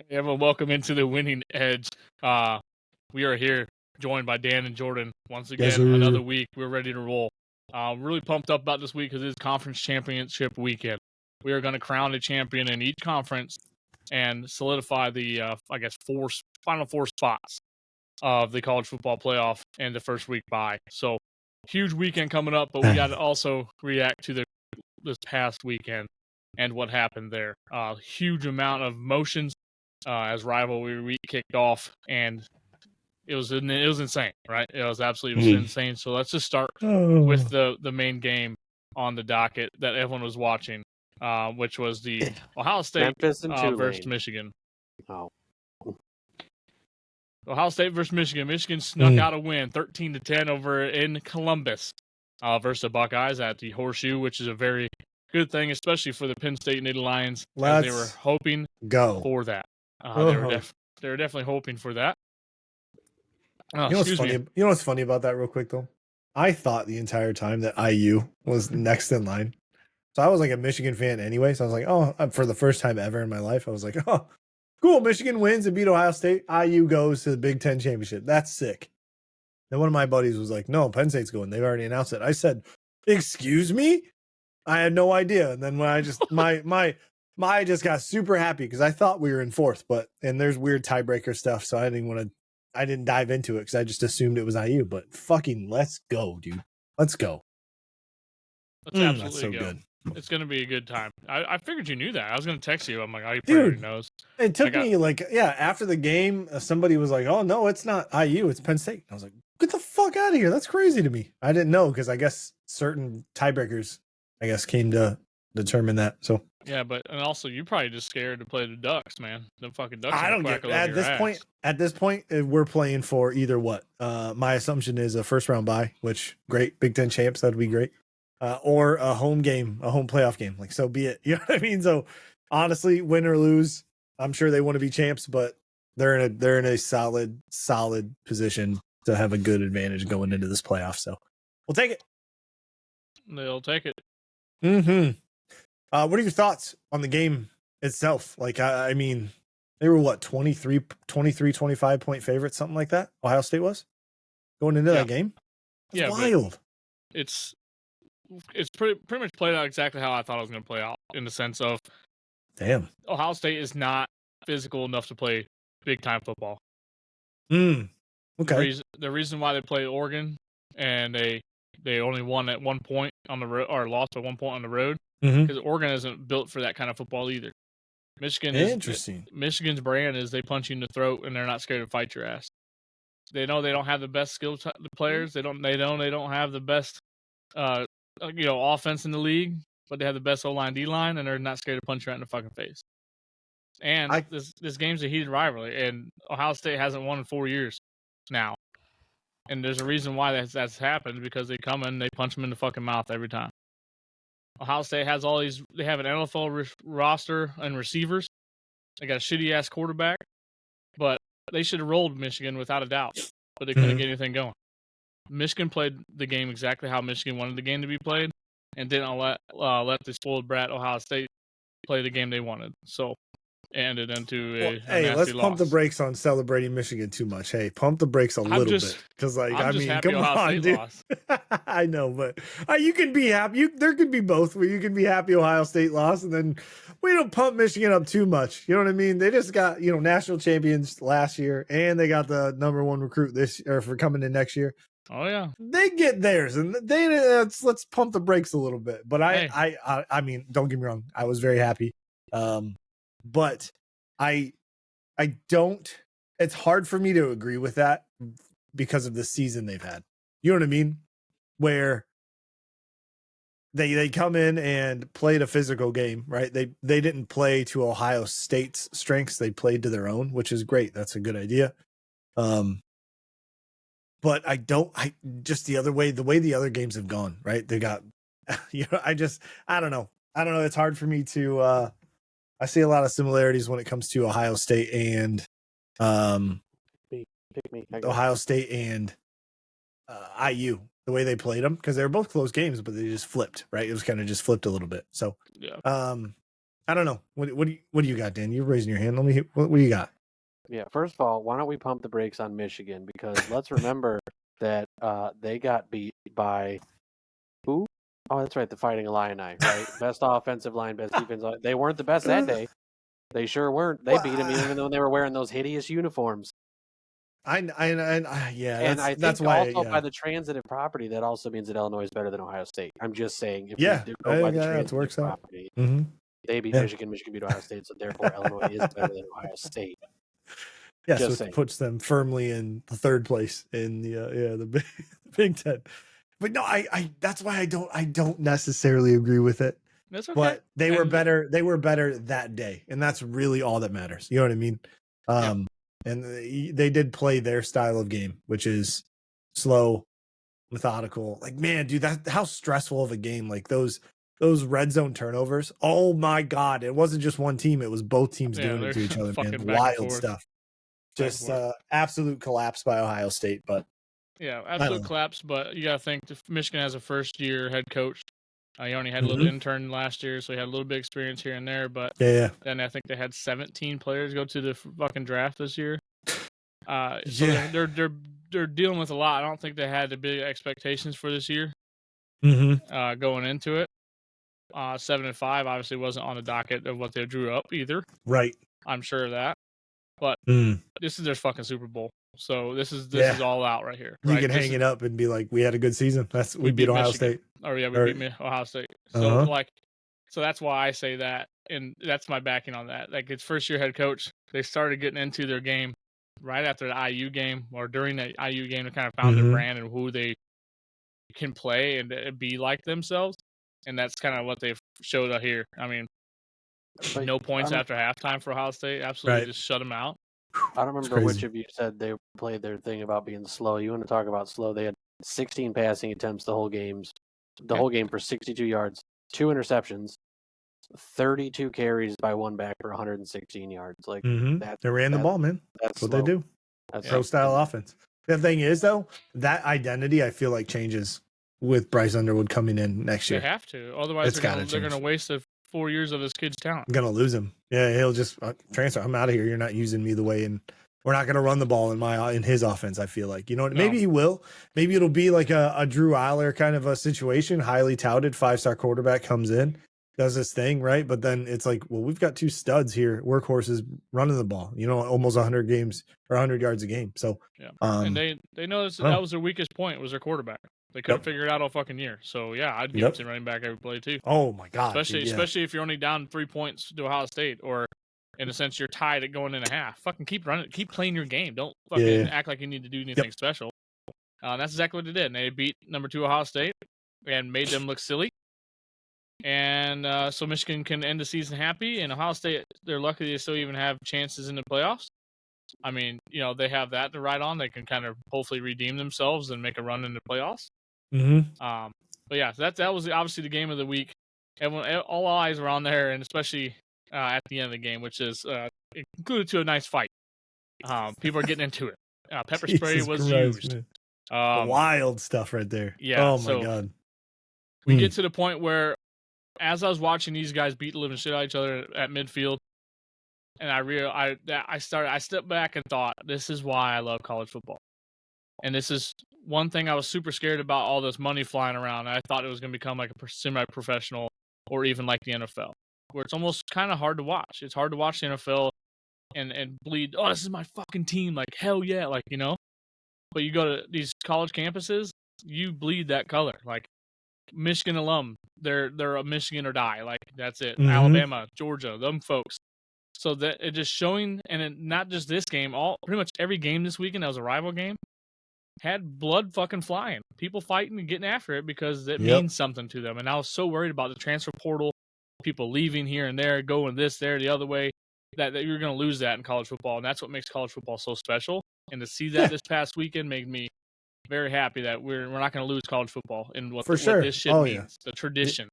Everyone, welcome into the Winning Edge. We are here, joined by Dan and Jordan once again. Another week, we're ready to roll. Really pumped up about this week because it is conference championship weekend. We are going to crown a champion in each conference and solidify the, final four spots of the college football playoff and the first week bye. So, huge weekend coming up, but we got to also react to this past weekend and what happened there. Huge amount of emotions. As rivalry week kicked off, and it was insane, right? It was absolutely insane. So let's just start with the main game on the docket that everyone was watching, which was the Ohio State versus Michigan. Oh. Ohio State versus Michigan. Michigan snuck out a win, 13-10 over in Columbus versus the Buckeyes at the Horseshoe, which is a very good thing, especially for the Penn State Nittany Lions, as they were hoping for that. They were definitely hoping for that. You know what's funny about that real quick, though? I thought the entire time that IU was next in line. So I was like a Michigan fan anyway. So I was like, oh, for the first time ever in my life, I was like, oh, cool. Michigan wins and beat Ohio State. IU goes to the Big Ten championship. That's sick. Then one of my buddies was like, no, Penn State's going. They've already announced it. I said, excuse me? I had no idea. And then when I just, I just got super happy because I thought we were in fourth, and there's weird tiebreaker stuff. So I didn't dive into it because I just assumed it was IU, but fucking let's go, dude. Let's go. Let's absolutely that's so go. Good. It's going to be a good time. I figured you knew that. I was going to text you. I'm like, oh, you probably already knows. It took me after the game, somebody was like, oh, no, it's not IU. It's Penn State. I was like, get the fuck out of here. That's crazy to me. I didn't know because I guess certain tiebreakers, came to determine that. So yeah, and also you're probably just scared to play the Ducks, man. The fucking Ducks. I don't get at this point. We're playing for either what. My assumption is a first round bye, which great Big Ten champs. That'd be great. Or a home game, a home playoff game. Like so be it. You know what I mean? So honestly, win or lose, I'm sure they want to be champs, but they're in a solid position to have a good advantage going into this playoff. So we'll take it. They'll take it. What are your thoughts on the game itself? Like, I mean, they were what, 23, 25 point favorites, something like that? Ohio State was going into that game? That's wild. It's pretty much played out exactly how I thought it was going to play out, in the sense of, damn, Ohio State is not physical enough to play big time football. Okay. The reason why they play Oregon and they only won at 1 point on the road, or lost at 1 point on the road, because Oregon isn't built for that kind of football either. Michigan's brand is they punch you in the throat and they're not scared to fight your ass. They know they don't have the best skill players. They don't have the best offense in the league, but they have the best O-line, D-line, and they're not scared to punch you right in the fucking face. And this game's a heated rivalry, and Ohio State hasn't won in 4 years now. And there's a reason why that's happened, because they come in, they punch them in the fucking mouth every time. Ohio State has they have an NFL roster and receivers. They got a shitty-ass quarterback, but they should have rolled Michigan without a doubt, but they couldn't get anything going. Michigan played the game exactly how Michigan wanted the game to be played, and didn't let the spoiled brat Ohio State play the game they wanted. So it ended into a nasty let's loss. Pump the brakes on celebrating Michigan too much. Hey, pump the brakes a little bit, because come on, dude. I know, but you can be happy. There could be both, where you can be happy Ohio State lost, and then we don't pump Michigan up too much. You know what I mean? They just got national champions last year, and they got the #1 recruit for coming in next year. Oh yeah, they get theirs, and let's pump the brakes a little bit. But I mean, don't get me wrong, I was very happy, but I don't. It's hard for me to agree with that because of the season they've had. You know what I mean? Where they come in and played a physical game, right? They didn't play to Ohio State's strengths; they played to their own, which is great. That's a good idea. But I just the way the other games have gone, right? They got, I don't know. It's hard for me to, I see a lot of similarities when it comes to Ohio State and, Ohio State and IU, the way they played them, because they were both close games, but they just flipped, right? It was kind of just flipped a little bit. So, yeah. I don't know. What do you got, Dan? You're raising your hand. Let me hear, what do you got? Yeah, first of all, why don't we pump the brakes on Michigan? Because let's remember that they got beat by who? Oh, that's right, the Fighting Illini, right? Best offensive line, best defense line. They weren't the best that day. They sure weren't. They beat them even though they were wearing those hideous uniforms. Yeah, and I that's think why. also Yeah. by the transitive property, that also means that Illinois is better than Ohio State. I'm just saying, if Yeah, we do go by the it transitive works out. property, Mm-hmm. they beat Michigan, Michigan beat Ohio State, so therefore Illinois is better than Ohio State. Yeah, just so it puts them firmly in the third place in the Big Ten. But no, I that's why I don't necessarily agree with it. That's okay. But they were better. They were better that day, and that's really all that matters. You know what I mean? And they did play their style of game, which is slow, methodical. Like, man, dude, how stressful of a game. Like those red zone turnovers. Oh my God. It wasn't just one team. It was both teams doing it to each other, man. Wild stuff. Just absolute collapse by Ohio State. But yeah, absolute collapse. But you got to think Michigan has a first year head coach. He only had a little intern last year, so he had a little bit of experience here and there. But then I think they had 17 players go to the fucking draft this year. So they're dealing with a lot. I don't think they had the big expectations for this year. Going into it, 7-5 obviously wasn't on the docket of what they drew up either. Right. I'm sure of that. But this is their fucking Super Bowl. So this is all out right here. You can hang it up and be like, we had a good season. We beat Ohio State. We beat Ohio State. So so that's why I say that, and that's my backing on that. Like, it's first year head coach. They started getting into their game right after the IU game, or during the IU game. They kind of found their brand and who they can play and be like themselves, and that's kind of what they've showed out here. I mean, no points after halftime for Ohio State. Absolutely, just shut them out. I don't remember which of you said they played their thing about being slow. You want to talk about slow? They had 16 passing attempts the whole game for 62 yards, 2 interceptions, 32 carries by one back for 116 yards. Like they ran the ball, man. That's what they do. That's pro style offense. The thing is, though, that identity I feel like changes with Bryce Underwood coming in next year. They have to, otherwise they're going to waste 4 years of his kid's talent. I'm gonna lose him. Yeah, he'll just transfer. I'm out of here. You're not using me the way, and we're not gonna run the ball in his offense. I feel like, maybe he will. Maybe it'll be like a Drew Aller kind of a situation. Highly touted 5-star quarterback comes in, does this thing right, but then it's like, well, we've got 2 studs here, workhorses running the ball. Almost 100 games or 100 yards a game. So and they noticed that was their weakest point, was their quarterback. They couldn't figure it out all fucking year. So, yeah, I'd give it to running back every play, too. Oh, my God. Especially if you're only down 3 points to Ohio State, or, in a sense, you're tied at going in a half. Fucking keep running. Keep playing your game. Don't fucking act like you need to do anything special. That's exactly what they did. And they beat number 2 Ohio State and made them look silly. And so Michigan can end the season happy. And Ohio State, they're lucky they still even have chances in the playoffs. I mean, they have that to ride on. They can kind of hopefully redeem themselves and make a run in the playoffs. But yeah, that was obviously the game of the week. All eyes were on there, and especially at the end of the game, which is included to a nice fight. People are getting into it. Pepper spray was used. Wild stuff right there. Yeah. Oh my God. We get to the point where, as I was watching these guys beat the living shit out of each other at midfield, and I stepped back and thought, this is why I love college football. And this is one thing I was super scared about, all this money flying around. I thought it was going to become like a semi-professional, or even like the NFL, where it's almost kind of hard to watch. It's hard to watch the NFL and bleed, oh, this is my fucking team. Like, hell yeah. Like, but you go to these college campuses, you bleed that color. Like, Michigan alum, they're a Michigan or die. Like, that's it. Alabama, Georgia, them folks. So that it just showing, and not just this game, pretty much every game this weekend that was a rival game had blood fucking flying. People fighting and getting after it because it means something to them. And I was so worried about the transfer portal, people leaving here and there, going this, there, the other way, that you're going to lose that in college football. And that's what makes college football so special. And to see that this past weekend made me very happy that we're not going to lose college football in what this shit means. The tradition.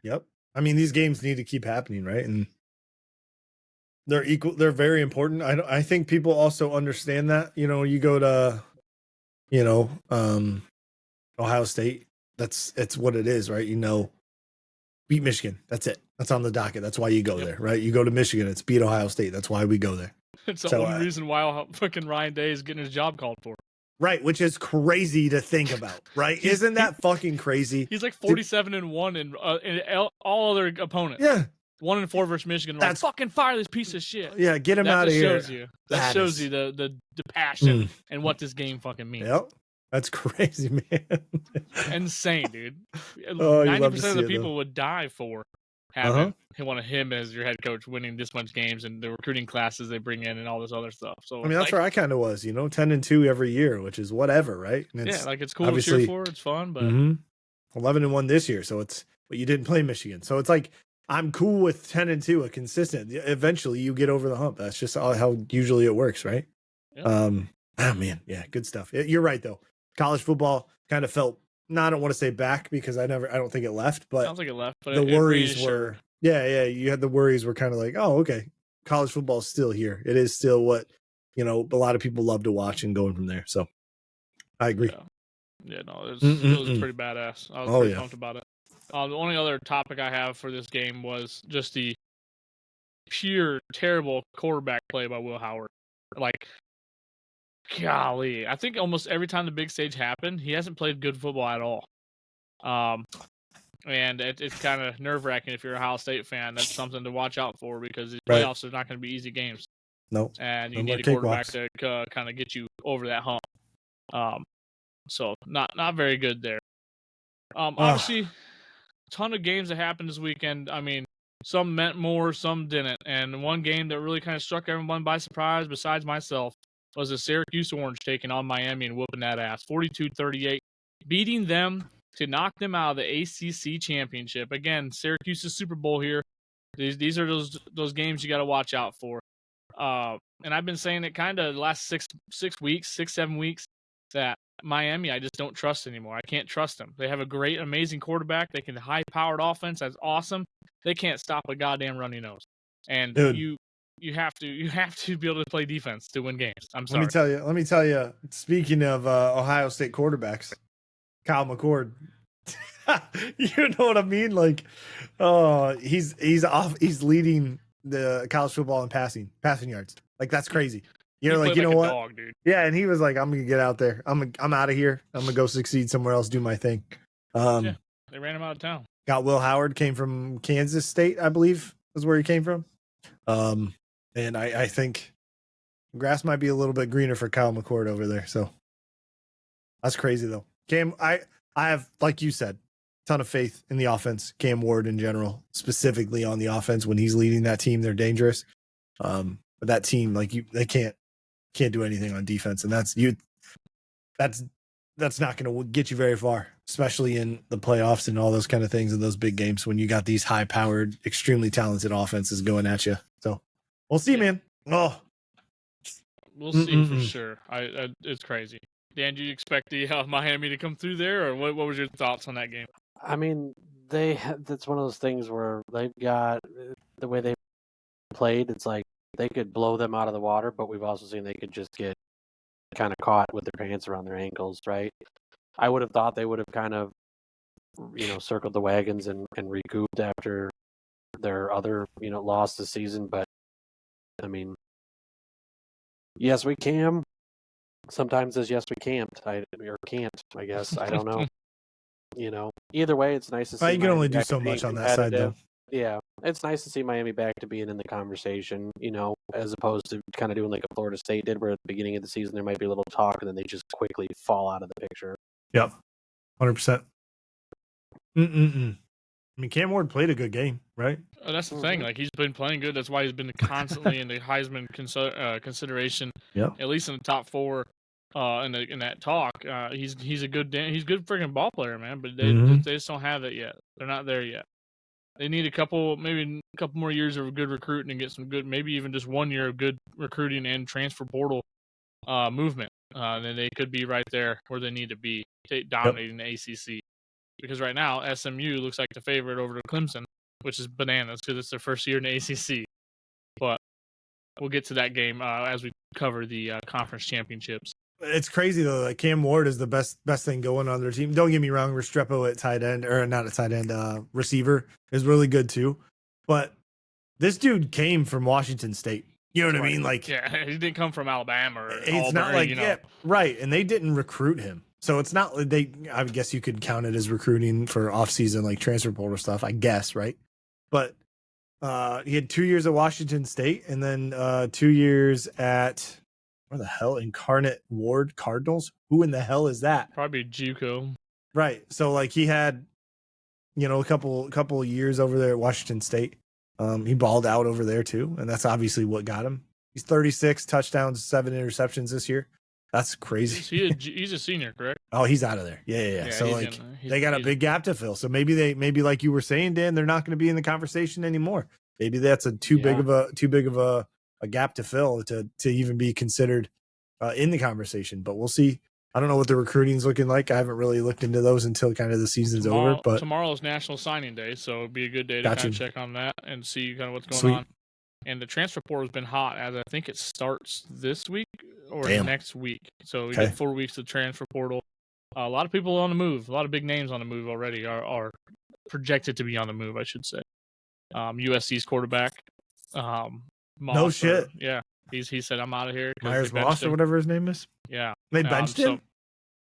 Yep. I mean, these games need to keep happening, right? And they're equal. They're very important. I think people also understand that. You go to, Ohio State. It's what it is, right? Beat Michigan. That's it. That's on the docket. That's why you go there, right? You go to Michigan. It's beat Ohio State. That's why we go there. It's the only reason why fucking Ryan Day is getting his job called for. Right, which is crazy to think about, right? Isn't that fucking crazy? He's like 47-1 in all other opponents. Yeah. 1-4 versus Michigan. That's fucking fire this piece of shit. Yeah, get him out of here. That shows you the passion and what this game fucking means. Yep. That's crazy, man. Insane, dude. 90% of the people would die for having one of him as your head coach, winning this much games and the recruiting classes they bring in and all this other stuff. So I mean, that's where I kind of was, 10-2 every year, which is whatever, right? And it's cool to cheer for. It's fun, but 11-1 this year. So but you didn't play Michigan, so it's like I'm cool with 10-2, a consistent. Eventually, you get over the hump. That's just how usually it works, right? Yep. Oh man, yeah, good stuff. You're right though. College football kind of felt. No, I don't want to say back because I don't think it left, but I don't think it left. But the worries were, you had the worries were kind of like, oh, okay, college football is still here. It is still what, a lot of people love to watch and going from there. So I agree. Yeah, no, it was pretty badass. I was pretty pumped about it. The only other topic I have for this game was just the pure terrible quarterback play by Will Howard. Like, golly, I think almost every time the big stage happened, he hasn't played good football at all. And it's kind of nerve-wracking if you're a Ohio State fan. That's something to watch out for because these playoffs are not going to be easy games. No. And you need a quarterback to kind of get you over that hump. So not very good there. Obviously, a ton of games that happened this weekend. I mean, some meant more, some didn't. And one game that really kind of struck everyone by surprise, besides myself, was the Syracuse Orange taking on Miami and whooping that ass, 42-38, beating them to knock them out of the ACC championship. Again, Syracuse's Super Bowl here. These are those games you got to watch out for. And I've been saying it kind of the last 7 weeks, that Miami I just don't trust anymore. I can't trust them. They have a great, amazing quarterback. They can high-powered offense. That's awesome. They can't stop a goddamn runny nose. And you have to be able to play defense to win games. I'm sorry. Let me tell you. Speaking of Ohio State quarterbacks, Kyle McCord. You know what I mean? Like, he's leading the college football in passing yards. Like, that's crazy. Like, you know what? Dog, dude. Yeah, and he was like, I'm gonna get out there. I'm out of here. I'm gonna go succeed somewhere else, do my thing. They ran him out of town. Got Will Howard, came from Kansas State, I believe, is where he came from. And I think grass might be a little bit greener for Kyle McCord over there. So that's crazy though. Cam, I have, like you said, a ton of faith in the offense. Cam Ward in general, specifically on the offense when he's leading that team, they're dangerous. But that team, they can't do anything on defense, and that's not going to get you very far, especially in the playoffs and all those kind of things in those big games when you got these high-powered, extremely talented offenses going at you. So we'll see, man. Oh, we'll see for sure. It's crazy. Dan, do you expect the Miami to come through there, or what was your thoughts on that game? I mean, that's one of those things where they've got the way they played. It's like they could blow them out of the water, but we've also seen they could just get kind of caught with their pants around their ankles, right? I would have thought they would have kind of, circled the wagons and recouped after their other, loss this season. But, I mean, yes, we can. Sometimes as yes, we can't. Or can't, I guess. I don't know. Either way, it's nice to see. You can only do so much on that side, though. Yeah, it's nice to see Miami back to being in the conversation, as opposed to kind of doing like a Florida State did, where at the beginning of the season there might be a little talk and then they just quickly fall out of the picture. Yep, 100%. I mean, Cam Ward played a good game, right? Oh, that's the thing. Like, he's been playing good. That's why he's been constantly in the Heisman consideration. Yeah, at least in the top 4. In that talk, he's a good freaking ball player, man. But they just don't have it yet. They're not there yet. They need maybe a couple more years of good recruiting and get some good, maybe even just 1 year of good recruiting and transfer portal movement. Then they could be right there where they need to be, dominating the ACC. Because right now, SMU looks like the favorite over to Clemson, which is bananas because it's their first year in the ACC. But we'll get to that game as we cover the conference championships. It's crazy though. Like, Cam Ward is the best thing going on their team. Don't get me wrong. Restrepo at tight end, or not at tight end, receiver is really good too. But this dude came from Washington State. You know what I mean? Like, yeah, he didn't come from Alabama or it's Auburn, not like, you know. yeah, right. And they didn't recruit him. So it's not like I guess you could count it as recruiting for off-season, like transfer portal stuff, I guess, right? But he had 2 years at Washington State and then 2 years at, where the hell, Incarnate Ward Cardinals? Who in the hell is that? Probably JUCO. Right. So like he had, a couple of years over there at Washington State. He balled out over there too, and that's obviously what got him. He's 36 touchdowns, 7 interceptions this year. That's crazy. He's a senior, correct? Oh, he's out of there. Yeah. So like they got a big gap to fill. So maybe like you were saying, Dan, they're not going to be in the conversation anymore. Maybe that's too big of a gap to fill to even be considered in the conversation. But we'll see. I don't know what the recruiting's looking like. I haven't really looked into those until kind of the season's over. But tomorrow's National Signing Day, so it'd be a good day to kind of check on that and see kind of what's going on. And the transfer portal has been hot, as I think it starts this week or next week. So we got 4 weeks of transfer portal. A lot of people on the move. A lot of big names on the move already are projected to be on the move, I should say. USC's quarterback. No shit. He said, I'm out of here. Myers Moss or whatever his name is. Yeah. They benched him?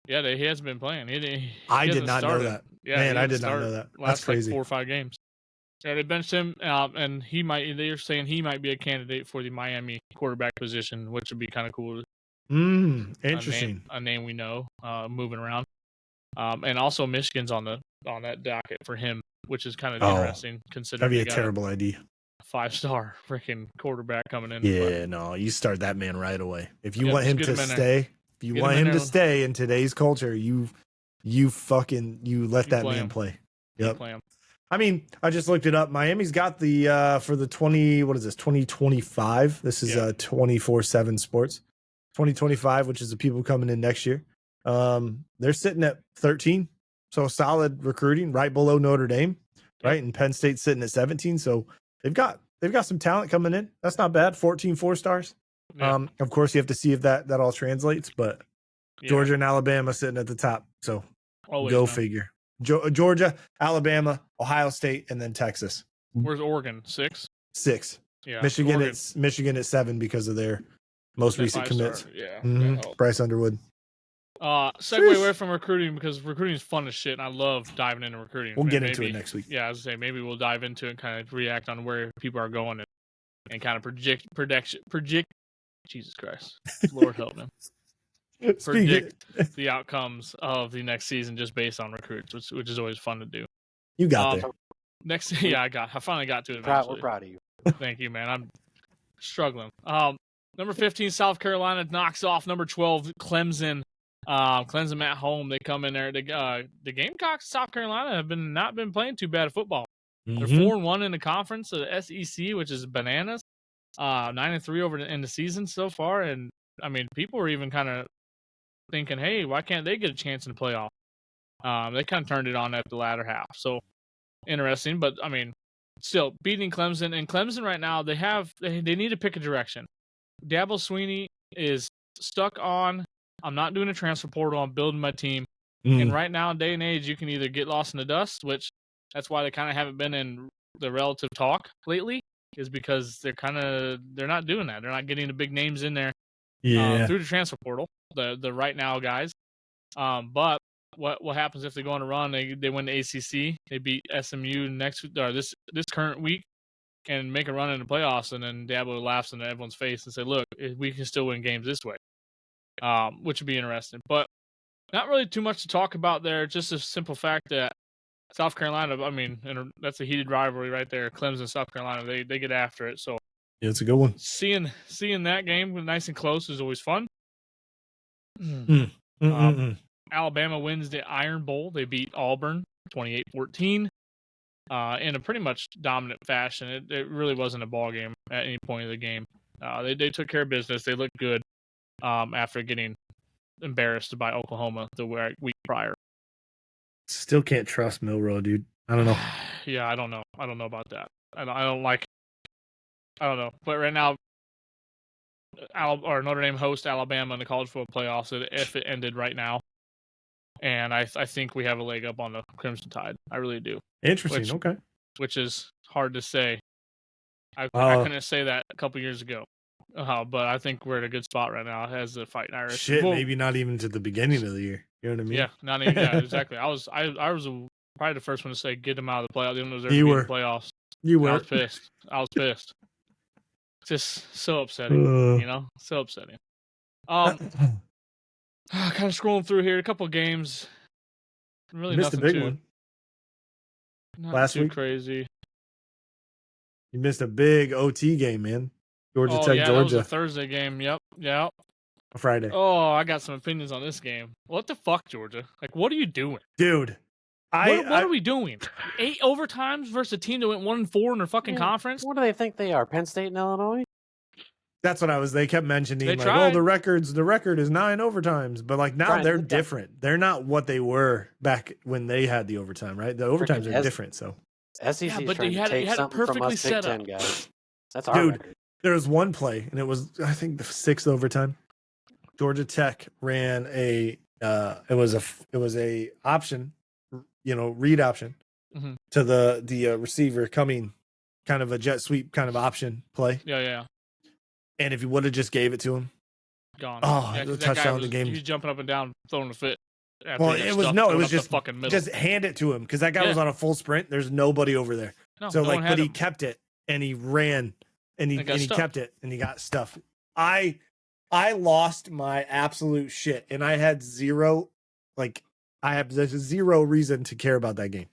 Yeah, he hasn't been playing. I did not know that. Yeah, man, I did not know that. That's crazy. Like 4 or 5 games. Yeah, they benched him, and they're saying he might be a candidate for the Miami quarterback position, which would be kind of cool. Interesting. A name we know, moving around. And also Michigan's on that docket for him, which is kind of interesting considering that'd be a terrible idea. 5-star freaking quarterback coming in. Yeah, no, you start that man right away. If you want him to stay, to stay in today's culture, you let that man play. Yep. I mean, I just looked it up. Miami's got the for the 2025. This is 24/7 Sports 2025, which is the people coming in next year. They're sitting at 13, so solid recruiting, right below Notre Dame, right? And Penn State's sitting at 17, so they've got some talent coming in. That's not bad. 14 4-stars. Yeah. Of course, you have to see if that all translates, but Georgia and Alabama sitting at the top. So figure. Georgia, Alabama, Ohio State, and then Texas. Where's Oregon? 6? 6. Yeah. Michigan at 7 because of their most recent commits. Yeah. Bryce Underwood. Segue away from recruiting because recruiting is fun as shit, and I love diving into recruiting. We'll get into it next week. Yeah, I was gonna say maybe we'll dive into it and kind of react on where people are going and kind of predict. Jesus Christ, Lord help me. Predict the outcomes of the next season just based on recruits, which is always fun to do. You got there. I finally got to it eventually. We're proud of you. Thank you, man. I'm struggling. Number 15, South Carolina knocks off number 12, Clemson. Clemson at home. They come in there. The Gamecocks, South Carolina, have not been playing too bad at football. They're 4-1 in the conference, the SEC, which is bananas. 9-3 in the season so far, and I mean, people are even kind of thinking, hey, why can't they get a chance in the playoff? They kind of turned it on at the latter half. So interesting, but I mean, still beating Clemson. And Clemson right now, they need to pick a direction. Dabo Swinney is stuck on, I'm not doing a transfer portal, I'm building my team. And right now, day and age, you can either get lost in the dust, which that's why they kind of haven't been in the relative talk lately, is because they're not doing that. They're not getting the big names in there through the transfer portal, the right now guys. But what happens if they go on a run? They win the ACC, they beat SMU this current week, and make a run in the playoffs, and then Dabo laughs in everyone's face and say, "Look, we can still win games this way," which would be interesting. But not really too much to talk about there. Just a simple fact that South Carolina, I mean, and that's a heated rivalry right there. Clemson, South Carolina, they get after it. So yeah, it's a good one. Seeing that game nice and close is always fun. Alabama wins the Iron Bowl. They beat Auburn 28-14 in a pretty much dominant fashion. It really wasn't a ball game at any point of the game. They took care of business. They looked good after getting embarrassed by Oklahoma the week prior. Still can't trust Milroe, dude. I don't know. Yeah, I don't know. I don't know about that. I don't know. But right now, Notre Dame hosts Alabama in the college football playoffs if it ended right now. And I think we have a leg up on the Crimson Tide. I really do. Interesting. Okay. Which is hard to say I couldn't say that a couple years ago. But I think we're in a good spot right now as the Fighting Irish. Shit, maybe not even to the beginning of the year. You know what I mean? Yeah, not even. Yeah, exactly. I was probably the first one to say get them out of the playoffs. They don't deserve to You be were. in the playoffs. You And were. I was pissed. Just so upsetting. You know, so upsetting. Kind of scrolling through here, a couple games. Really missed nothing a big too. one Not last too week. Crazy. You missed a big OT game, man. Georgia Tech, yeah, Georgia. that was a Thursday game. Yep. A Friday. Oh, I got some opinions on this game. What the fuck, Georgia? Like, what are you doing, dude? What are we doing? 8 overtimes versus a team that went 1-4 in their fucking conference. What do they think they are? Penn State and Illinois? That's what they kept mentioning. They like, tried. the record is 9 overtimes, but like now they're different. They're not what they were back when they had the overtime, right? The overtimes are different. So SEC, but they had it perfectly set up, guys. That's our record. There was one play, and it was I think the 6th overtime. Georgia Tech ran a it was a option, read option to the receiver coming, kind of a jet sweep kind of option play. Yeah. And if you would have just gave it to him, gone. The touchdown of the game. He's jumping up and down, throwing a fit. Well, it was just fucking middle. Just hand it to him because that guy was on a full sprint. There's nobody over there. But he kept it and he ran and he kept it and he got stuffed. I lost my absolute shit and I had zero reason to care about that game.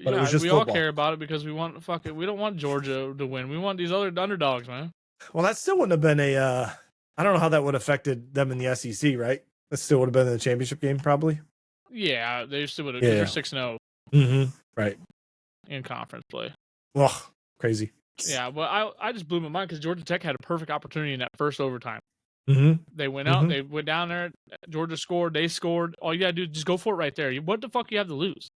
But it was just we football. all care about it because we don't want Georgia to win. We want these other underdogs, man. Well, that still wouldn't have been I don't know how that would have affected them in the SEC, right? That still would have been in the championship game, probably. Yeah, they still would have. They're 6-0. Right. In conference play. Ugh, crazy. Yeah, but I just blew my mind because Georgia Tech had a perfect opportunity in that first overtime. They went out, they went down there. Georgia scored, they scored. All you gotta do is just go for it right there. What the fuck you have to lose?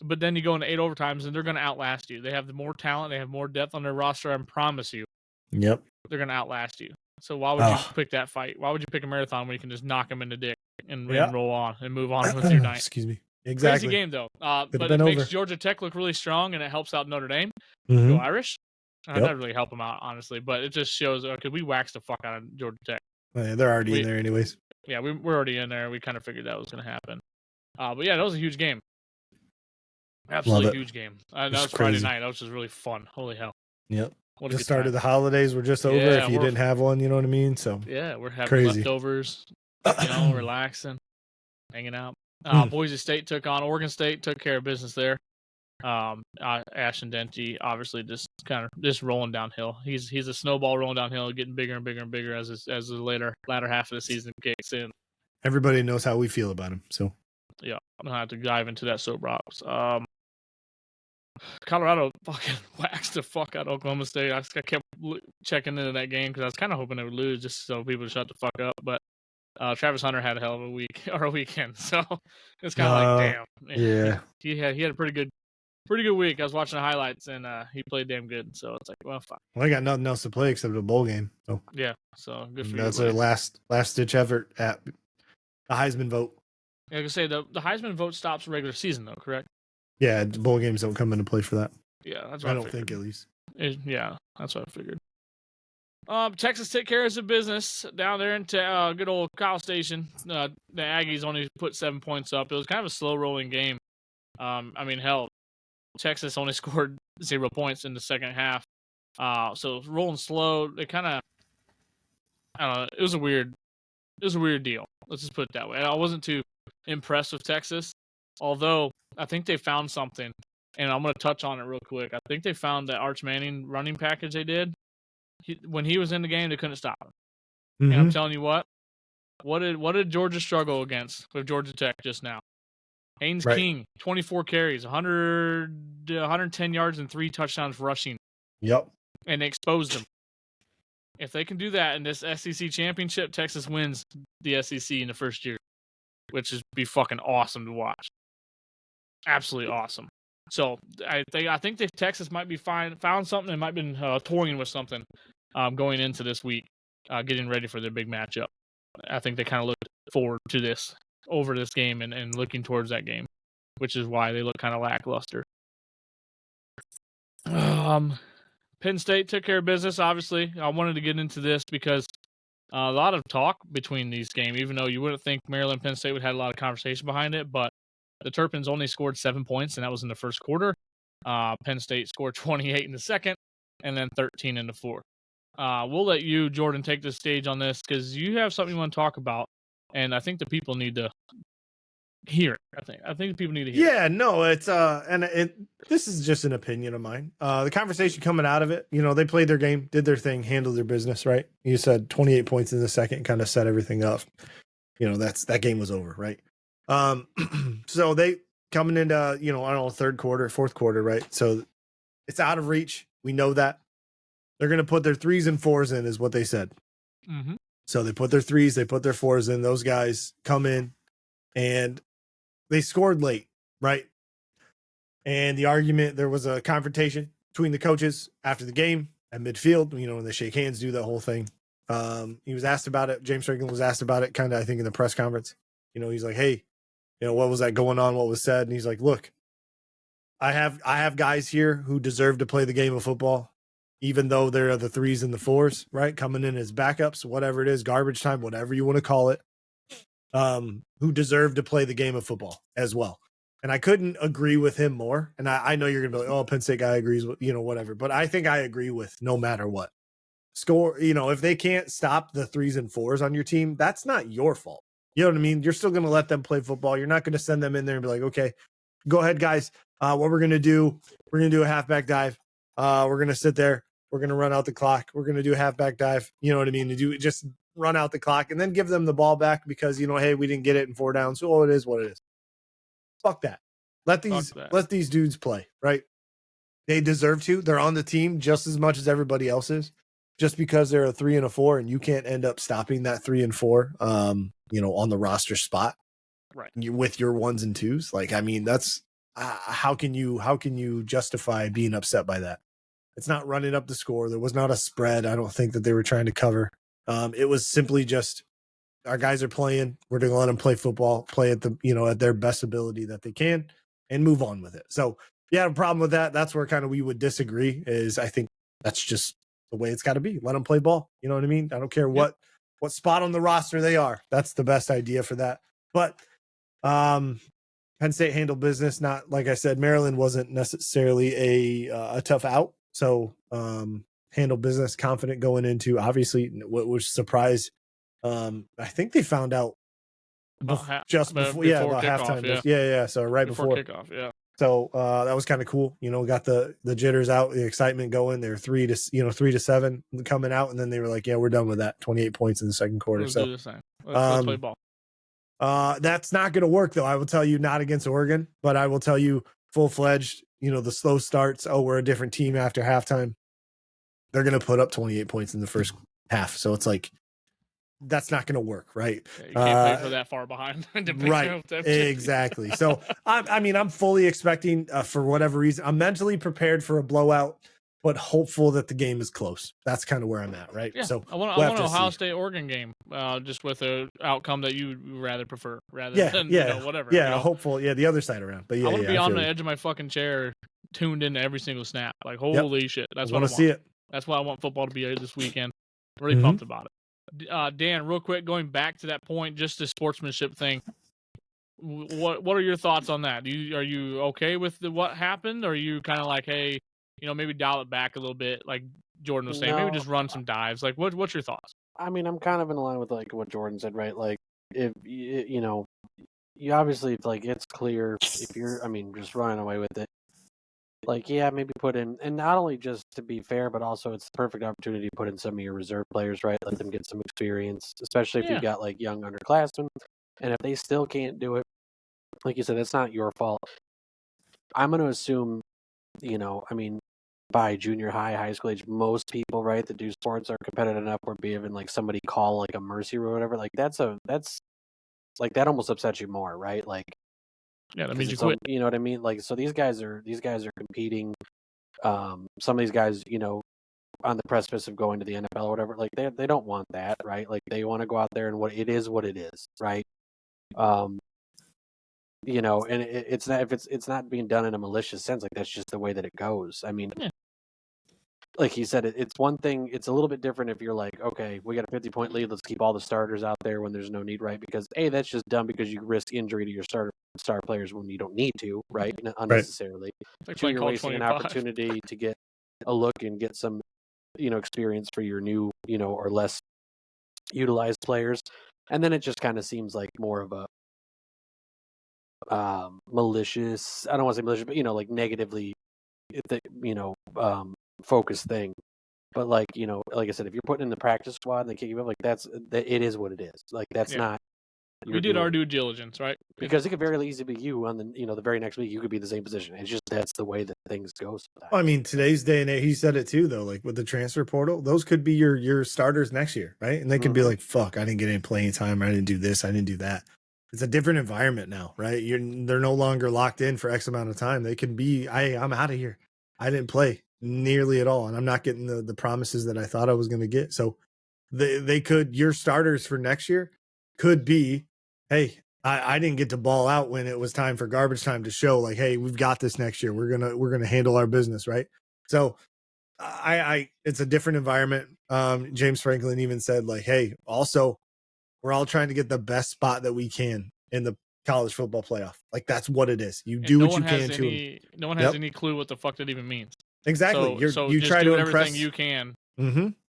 But then you go into 8 overtimes and they're gonna outlast you. They have more talent, they have more depth on their roster. I promise you. Yep. They're gonna outlast you. So why would you pick that fight? Why would you pick a marathon when you can just knock them in the dick and roll on and move on with your night? Excuse me. Exactly. Crazy game though. But it makes Georgia Tech look really strong and it helps out Notre Dame. Go Irish. That doesn't really help them out, honestly, but it just shows because we waxed the fuck out of Georgia Tech. Yeah, they're already in there anyways. Yeah, we're already in there. We kind of figured that was going to happen. But yeah, that was a huge game. Absolutely huge game. That was Friday night. That was just really fun. Holy hell. Yep. Just started the holidays were just over if you didn't have one, you know what I mean? So yeah, we're having leftovers, relaxing, hanging out. Boise State took on Oregon State, took care of business there. Ashton Denti obviously just rolling downhill. He's a snowball rolling downhill, getting bigger and bigger and bigger as the latter half of the season kicks in. Everybody knows how we feel about him, so yeah, I'm gonna have to dive into that soapbox. Colorado fucking waxed the fuck out of Oklahoma State. I kept checking into that game because I was kind of hoping they would lose just so people would shut the fuck up. But Travis Hunter had a hell of a week or a weekend, so it's kind of like damn. Yeah, he had a pretty good week. I was watching the highlights and he played damn good. So it's like, well, fuck. Well, I got nothing else to play except a bowl game. So yeah, so good for you. That's their last ditch effort at the Heisman vote. Yeah, I can say the Heisman vote stops regular season though, correct? Yeah, bowl games don't come into play for that. Yeah, that's what I don't think at least. Yeah, that's what I figured. Texas took care of some business down there in good old Kyle Station. The Aggies only put 7 points up. It was kind of a slow rolling game. I mean, hell, Texas only scored 0 points in the second half. So it was rolling slow. They kind of, I don't know. It was a weird deal. Let's just put it that way. I wasn't too impressed with Texas, although I think they found something, and I'm going to touch on it real quick. I think they found that Arch Manning running package they did. When he was in the game, they couldn't stop him. And I'm telling you what did Georgia struggle against with Georgia Tech just now? Haynes King, 24 carries, 110 yards, and 3 touchdowns rushing. Yep. And they exposed him. If they can do that in this SEC championship, Texas wins the SEC in the first year, which is be fucking awesome to watch. Absolutely awesome. So I think that Texas might be found something and might have been toying with something going into this week, getting ready for their big matchup. I think they kind of looked forward to this over this game and looking towards that game, which is why they look kind of lackluster. Penn State took care of business. Obviously, I wanted to get into this because a lot of talk between these games, even though you wouldn't think Maryland Penn State would have had a lot of conversation behind it. But the Terrapins only scored 7 points, and that was in the first quarter. Penn State scored 28 in the second, and then 13 in the fourth. We'll let you, Jordan, take the stage on this because you have something you want to talk about, and I think the people need to hear it. I think the people need to hear it. Yeah, no, it's this is just an opinion of mine. The conversation coming out of it, they played their game, did their thing, handled their business, right? You said 28 points in the second, kind of set everything up. That game was over, right? So they coming into, I don't know, third quarter, fourth quarter, right? So it's out of reach. We know that. They're going to put their 3s and 4s in, is what they said. Mm-hmm. So they put their 3s, they put their 4s in. Those guys come in and they scored late, right? And the argument, there was a confrontation between the coaches after the game at midfield, when they shake hands, do that whole thing. He was asked about it. James Franklin was asked about it kind of, I think, in the press conference. He's like, hey, what was that going on? What was said? And he's like, look, I have guys here who deserve to play the game of football, even though they're the 3s and the 4s, right? Coming in as backups, whatever it is, garbage time, whatever you want to call it, who deserve to play the game of football as well. And I couldn't agree with him more. And I know you're going to be like, oh, Penn State guy agrees with, whatever. But I think I agree with no matter what. Score, if they can't stop the 3s and 4s on your team, that's not your fault. You know what I mean? You're still going to let them play football. You're not going to send them in there and be like, okay, go ahead, guys. What we're going to do, we're going to do a halfback dive. We're going to sit there. We're going to run out the clock. We're going to do a halfback dive. You know what I mean? To do just run out the clock and then give them the ball back because, hey, we didn't get it in 4 downs. So it is what it is. Fuck that. Let these dudes play, right? They deserve to. They're on the team just as much as everybody else is. Just because they're a 3 and a 4 and you can't end up stopping that 3 and 4, on the roster spot, right? With your 1s and 2s. Like, I mean, that's how can you justify being upset by that? It's not running up the score. There was not a spread. I don't think that they were trying to cover. It was simply just our guys are playing. We're going to let them play football, play at at their best ability that they can, and move on with it. So, yeah, a problem with that. That's where kind of we would disagree. Is I think that's just the way it's got to be. Let them play ball. You know what I mean? I don't care what spot on the roster they are. That's the best idea for that. But Penn State handled business. Not like I said, Maryland wasn't necessarily a tough out. So handled business, confident going into. Obviously, what was surprised. I think they found out before kickoff, halftime. Yeah. So right before kickoff, yeah. So that was kind of cool. Got the jitters out, the excitement going. They're 3-7 coming out, and then they were like, "Yeah, we're done with that." 28 points in the second quarter. Let's do the same. Let's play ball. That's not going to work, though. I will tell you, not against Oregon, but I will tell you, full-fledged. The slow starts. Oh, we're a different team after halftime. They're going to put up 28 points in the first half. So it's like, that's not going to work, right? Yeah, you can't play for that far behind. Right, exactly. So, I'm fully expecting, for whatever reason, I'm mentally prepared for a blowout, but hopeful that the game is close. That's kind of where I'm at, right? Yeah, so I want an Ohio State-Oregon game, just with an outcome that you would rather prefer, rather than whatever. Yeah, hopeful. Yeah, the other side around. But yeah, I want to be on the edge of my fucking chair, tuned into every single snap. Like, holy shit, that's what I want. See it. That's why I want football to be this weekend. I'm really pumped about it. Dan, real quick, going back to that point, just the sportsmanship thing. What are your thoughts on that? Are you okay with what happened? Or are you kind of like, hey, maybe dial it back a little bit, like Jordan was saying, maybe just run some dives? Like, what's your thoughts? I mean, I'm kind of in line with like what Jordan said, right? Like, if you obviously, like, it's clear if you're, just running away with it. Like, yeah, maybe put in, and not only just to be fair, but also it's the perfect opportunity to put in some of your reserve players, right? Let them get some experience, especially if you've got like young underclassmen. And if they still can't do it, like you said, it's not your fault. I'm going to assume, by junior high school age, most people, right, that do sports are competitive enough where be even like somebody call like a mercy or whatever. Like that's like that almost upsets you more, right? Like, yeah, that means you quit. You know what I mean? Like, so these guys are competing. Some of these guys, on the precipice of going to the NFL or whatever, like they don't want that, right? Like they want to go out there and what it is, right? And it's not, if it's not being done in a malicious sense, like that's just the way that it goes. I mean, like he said, it's one thing. It's a little bit different if you're like, okay, we got a 50-point lead. Let's keep all the starters out there when there's no need, right? Because that's just dumb because you risk injury to your star players when you don't need to, right? Unnecessarily. Like 2, you're wasting 25. an opportunity to get a look and get some, experience for your new, or less utilized players. And then it just kind of seems like more of a malicious. I don't want to say malicious, but like negatively, focused thing. But like I said, if you're putting in the practice squad and they kick you up, like it is what it is. Like that's not. We did our due diligence, right? Because it could very easily be you on the the very next week. You could be the same position. It's just that's the way that things go. Sometimes. Well, I mean, today's day and age, he said it too, though. Like with the transfer portal, those could be your starters next year, right? And they could be like, "Fuck, I didn't get any playing time. I didn't do this. I didn't do that." It's a different environment now, right? They're no longer locked in for X amount of time. They can be, I'm out of here. I didn't play nearly at all, and I'm not getting the promises that I thought I was going to get. So they could, your starters for next year could be, hey, I didn't get to ball out when it was time for garbage time to show like, hey, we've got this next year. We're gonna handle our business, right? So it's a different environment. James Franklin even said like, hey, also we're all trying to get the best spot that we can in the college football playoff. Like that's what it is. You do what you can to. No one has any clue what the fuck that even means. Exactly. So you just try do to everything impress you can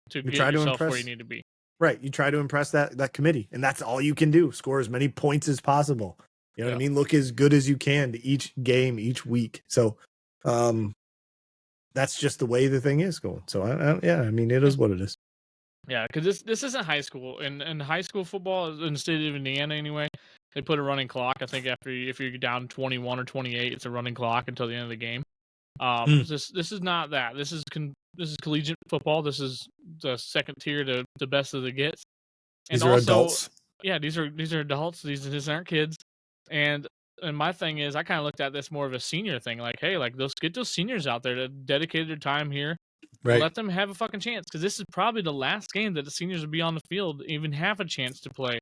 to get yourself where you need to be. Right. You try to impress that committee, and that's all you can do. Score as many points as possible. You know what I mean? Look as good as you can to each game, each week. So that's just the way the thing is going. So I mean, it is what it is. Yeah, because this isn't high school. In high school football in the state of Indiana anyway, they put a running clock. I think if you're down 21 or 28, it's a running clock until the end of the game. This is not that. This is collegiate football. This is the second tier to the best of the gets. And these are adults. Yeah, these are adults. These aren't kids. And my thing is, I kind of looked at this more of a senior thing. Like, hey, like get those seniors out there that dedicated their time here. Right. Let them have a fucking chance, because this is probably the last game that the seniors will be on the field, even have a chance to play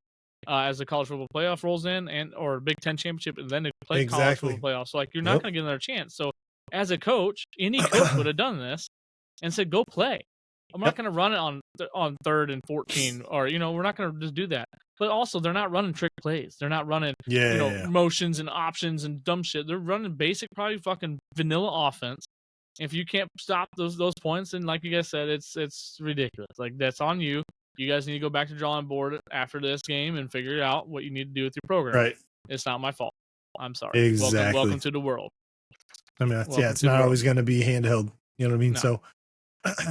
as the college football playoff rolls in, or Big Ten championship, and then to play college football playoffs. So like, you're not going to get another chance. So as a coach, any coach would have done this and said, "Go play." I'm not going to run it on 3rd and 14, or we're not going to just do that. But also, they're not running trick plays. They're not running motions and options and dumb shit. They're running basic, probably fucking vanilla offense. If you can't stop those points, then like you guys said, it's ridiculous. Like, that's on you. You guys need to go back to drawing board after this game and figure out what you need to do with your program. Right. It's not my fault. I'm sorry. Exactly. Welcome to the world. I mean, it's not always going to be handheld. You know what I mean? No. So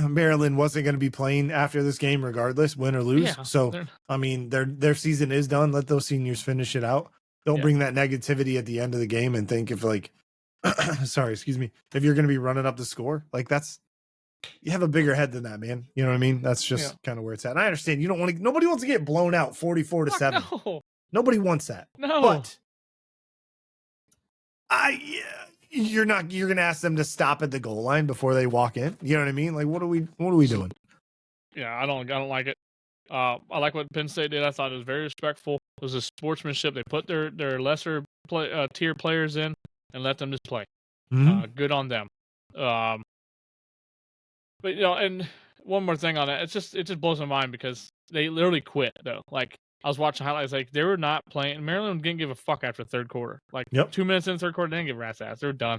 Maryland wasn't going to be playing after this game regardless, win or lose. Yeah, so, I mean, their season is done. Let those seniors finish it out. Don't bring that negativity at the end of the game and think if like, sorry, excuse me, if you're going to be running up the score, like you have a bigger head than that, man. You know what I mean? That's just kind of where it's at. And I understand nobody wants to get blown out 44-7. No. Nobody wants that. No. But you're going to ask them to stop at the goal line before they walk in. You know what I mean? Like, what are we doing? Yeah, I don't like it. I like what Penn State did. I thought it was very respectful. It was a sportsmanship. They put their lesser tier players in and let them just play. Mm-hmm. Good on them. But and one more thing on that, it just blows my mind because they literally quit though. Like, I was watching highlights, like they were not playing. Maryland didn't give a fuck after third quarter. Like 2 minutes in the third quarter, they didn't give a rat's ass. They're done.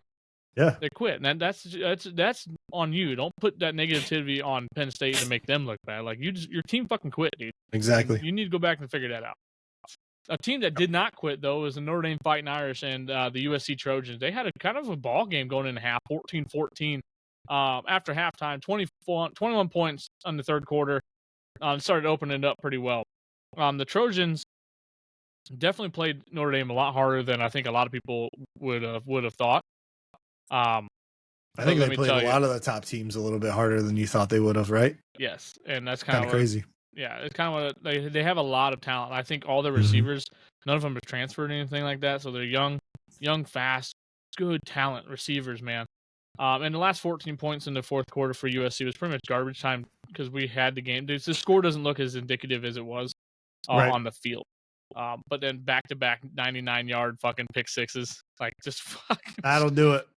Yeah, they quit, and that's on you. Don't put that negativity on Penn State to make them look bad. Like, your team fucking quit, dude. Exactly. You need to go back and figure that out. A team that did not quit, though, was the Notre Dame Fighting Irish and the USC Trojans. They had a kind of a ball game going into half, 14-14. After halftime, 21 points on the third quarter. Started opening it up pretty well. The Trojans definitely played Notre Dame a lot harder than I think a lot of people would have thought. I think they played a lot of the top teams a little bit harder than you thought they would have, right? Yes, and that's kind of crazy. Yeah, it's kind of what they have a lot of talent. I think all their receivers, none of them have transferred or anything like that, so they're young, fast, good talent receivers, man. And the last 14 points in the fourth quarter for USC was pretty much garbage time because we had the game. The score doesn't look as indicative as it was on the field. But then back-to-back 99-yard fucking pick sixes, like just fucking. That'll do it.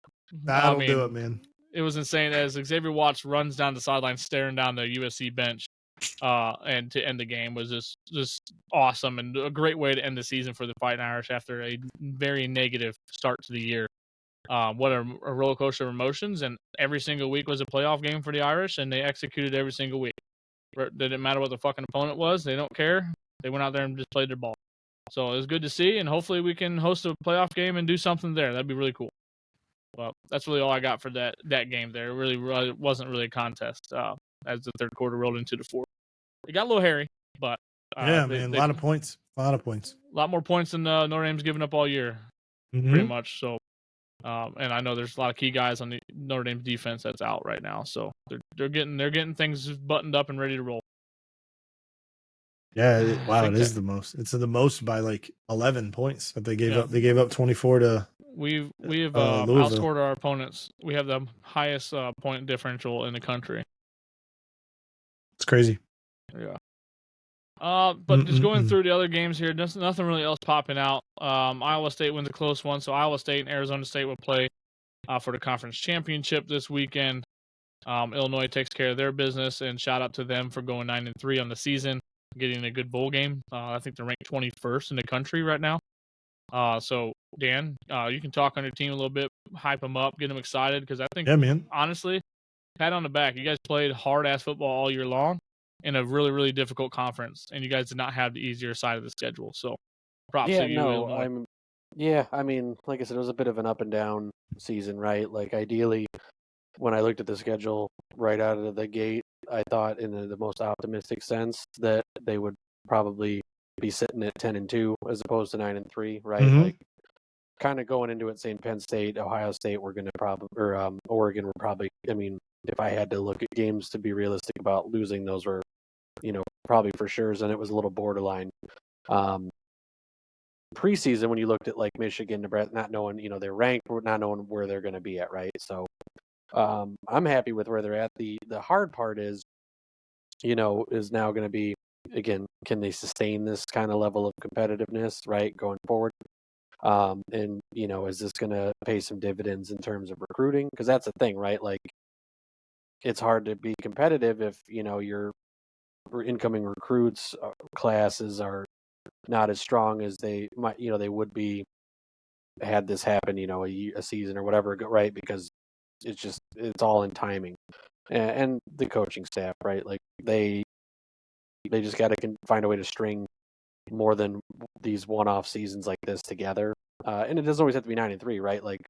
Do it, man. it was insane as Xavier Watts runs down the sideline staring down the USC bench. And to end the game was just awesome and a great way to end the season for the Fighting Irish after a very negative start to the year. What a roller coaster of emotions, and every single week was a playoff game for the Irish, and they executed every single week. It didn't matter what the fucking opponent was; they don't care. They went out there and just played their ball. So it was good to see, and hopefully we can host a playoff game and do something there. That'd be really cool. Well, that's really all I got for that game there. It really wasn't really a contest as the third quarter rolled into the fourth. It got a little hairy, but a lot of points. A lot more points than Notre Dame's given up all year, pretty much. So, and I know there's a lot of key guys on the Notre Dame defense that's out right now. So they're getting things buttoned up and ready to roll. Yeah, wow, it is the most. It's the most by like 11 points that they gave up. They gave up 24 to. We have outscored our opponents. We have the highest point differential in the country. It's crazy. Yeah. But just going through the other games here, nothing really else popping out. Iowa State wins a close one, so Iowa State and Arizona State will play for the conference championship this weekend. Illinois takes care of their business, and shout out to them for going 9-3 on the season, getting a good bowl game. I think they're ranked 21st in the country right now. So Dan, you can talk on your team a little bit, hype them up, get them excited, because I think, honestly, pat on the back. You guys played hard-ass football all year long in a really, really difficult conference, and you guys did not have the easier side of the schedule. So props to you. I mean, like I said, it was a bit of an up and down season, right? Like ideally, when I looked at the schedule right out of the gate, I thought in the most optimistic sense that they would probably be sitting at 10-2 as opposed to 9-3, right? Like kind of going into it saying Penn State, Ohio State, Oregon were probably, I mean, if I had to look at games to be realistic about losing, those were, probably for sure, and it was a little borderline. Preseason, when you looked at like Michigan, Nebraska, not knowing, they're ranked, not knowing where they're going to be at, right? So I'm happy with where they're at. The hard part is now going to be, again, can they sustain this kind of level of competitiveness, right, going forward? And, is this going to pay some dividends in terms of recruiting? Because that's the thing, right? Like, it's hard to be competitive if, your incoming recruits classes are not as strong as they might, they would be had this happen, a season or whatever, right? Because it's all in timing. And the coaching staff, right? Like, they just got to find a way to string more than these one-off seasons like this together. And it doesn't always have to be 9-3, right? Like,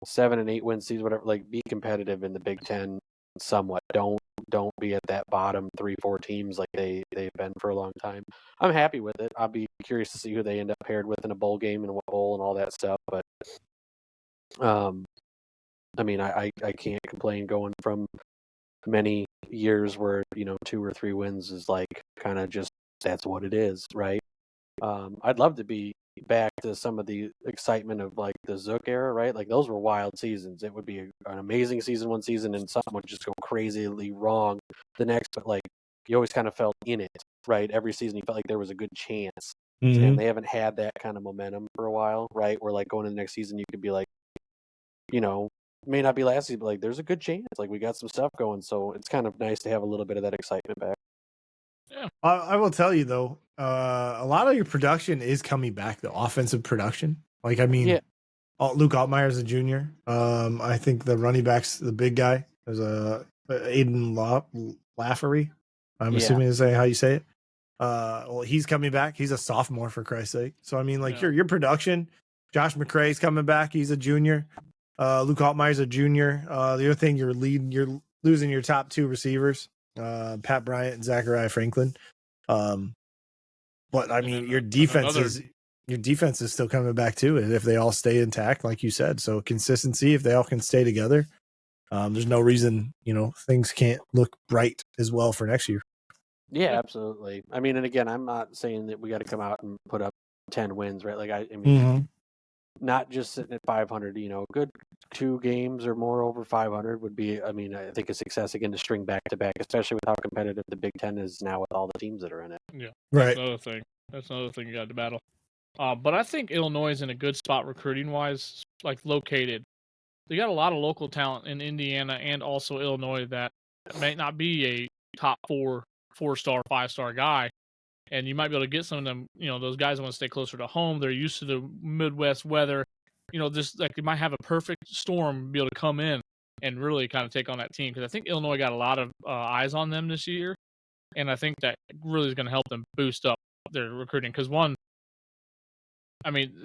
7 and 8 win season, whatever. Like, be competitive in the Big Ten somewhat. Don't be at that bottom 3-4 teams like they've been for a long time. I'm happy with it. I'll be curious to see who they end up paired with in a bowl game and what bowl and all that stuff. But I mean, I can't complain going from many years where 2 or 3 wins is like kind of just that's what it is, right? I'd love to be back to some of the excitement of like the Zook era, right? Like those were wild seasons. It would be an amazing season one season and something would just go crazily wrong the next, but like you always kind of felt in it, right? Every season you felt like there was a good chance. And they haven't had that kind of momentum for a while, right? Where like going into the next season you could be like, may not be last season, but like there's a good chance. Like we got some stuff going, so it's kind of nice to have a little bit of that excitement back. Yeah. I will tell you though, a lot of your production is coming back. The offensive production, like Luke Altmaier's a junior. I think the running back's the big guy. There's Aiden Laffery. I'm assuming is how you say it. Well, he's coming back. He's a sophomore for Christ's sake. So I mean, like your production. Josh McCray's coming back. He's a junior. Luke Altmaier's a junior. The other thing you're losing your top 2 receivers. Pat Bryant and Zachariah Franklin. But I mean, your defense is still coming back too, and if they all stay intact, like you said. So consistency, if they all can stay together, there's no reason things can't look bright as well for next year. Yeah, absolutely. I mean, and again, I'm not saying that we got to come out and put up 10 wins, right? Like I mean, not just sitting at 500. Good 2 games or more over 500 would be, I mean, I think a success again to string back to back, especially with how competitive the Big Ten is now with all the teams that are in it. Yeah, right. That's another thing you got to battle. But I think Illinois is in a good spot recruiting wise, like located. they got a lot of local talent in Indiana and also Illinois that may not be a top 4-star, 5-star guy. And you might be able to get some of them, those guys want to stay closer to home. They're used to the Midwest weather. Just like they might have a perfect storm be able to come in and really kind of take on that team. Because I think Illinois got a lot of eyes on them this year. And I think that really is going to help them boost up their recruiting. Because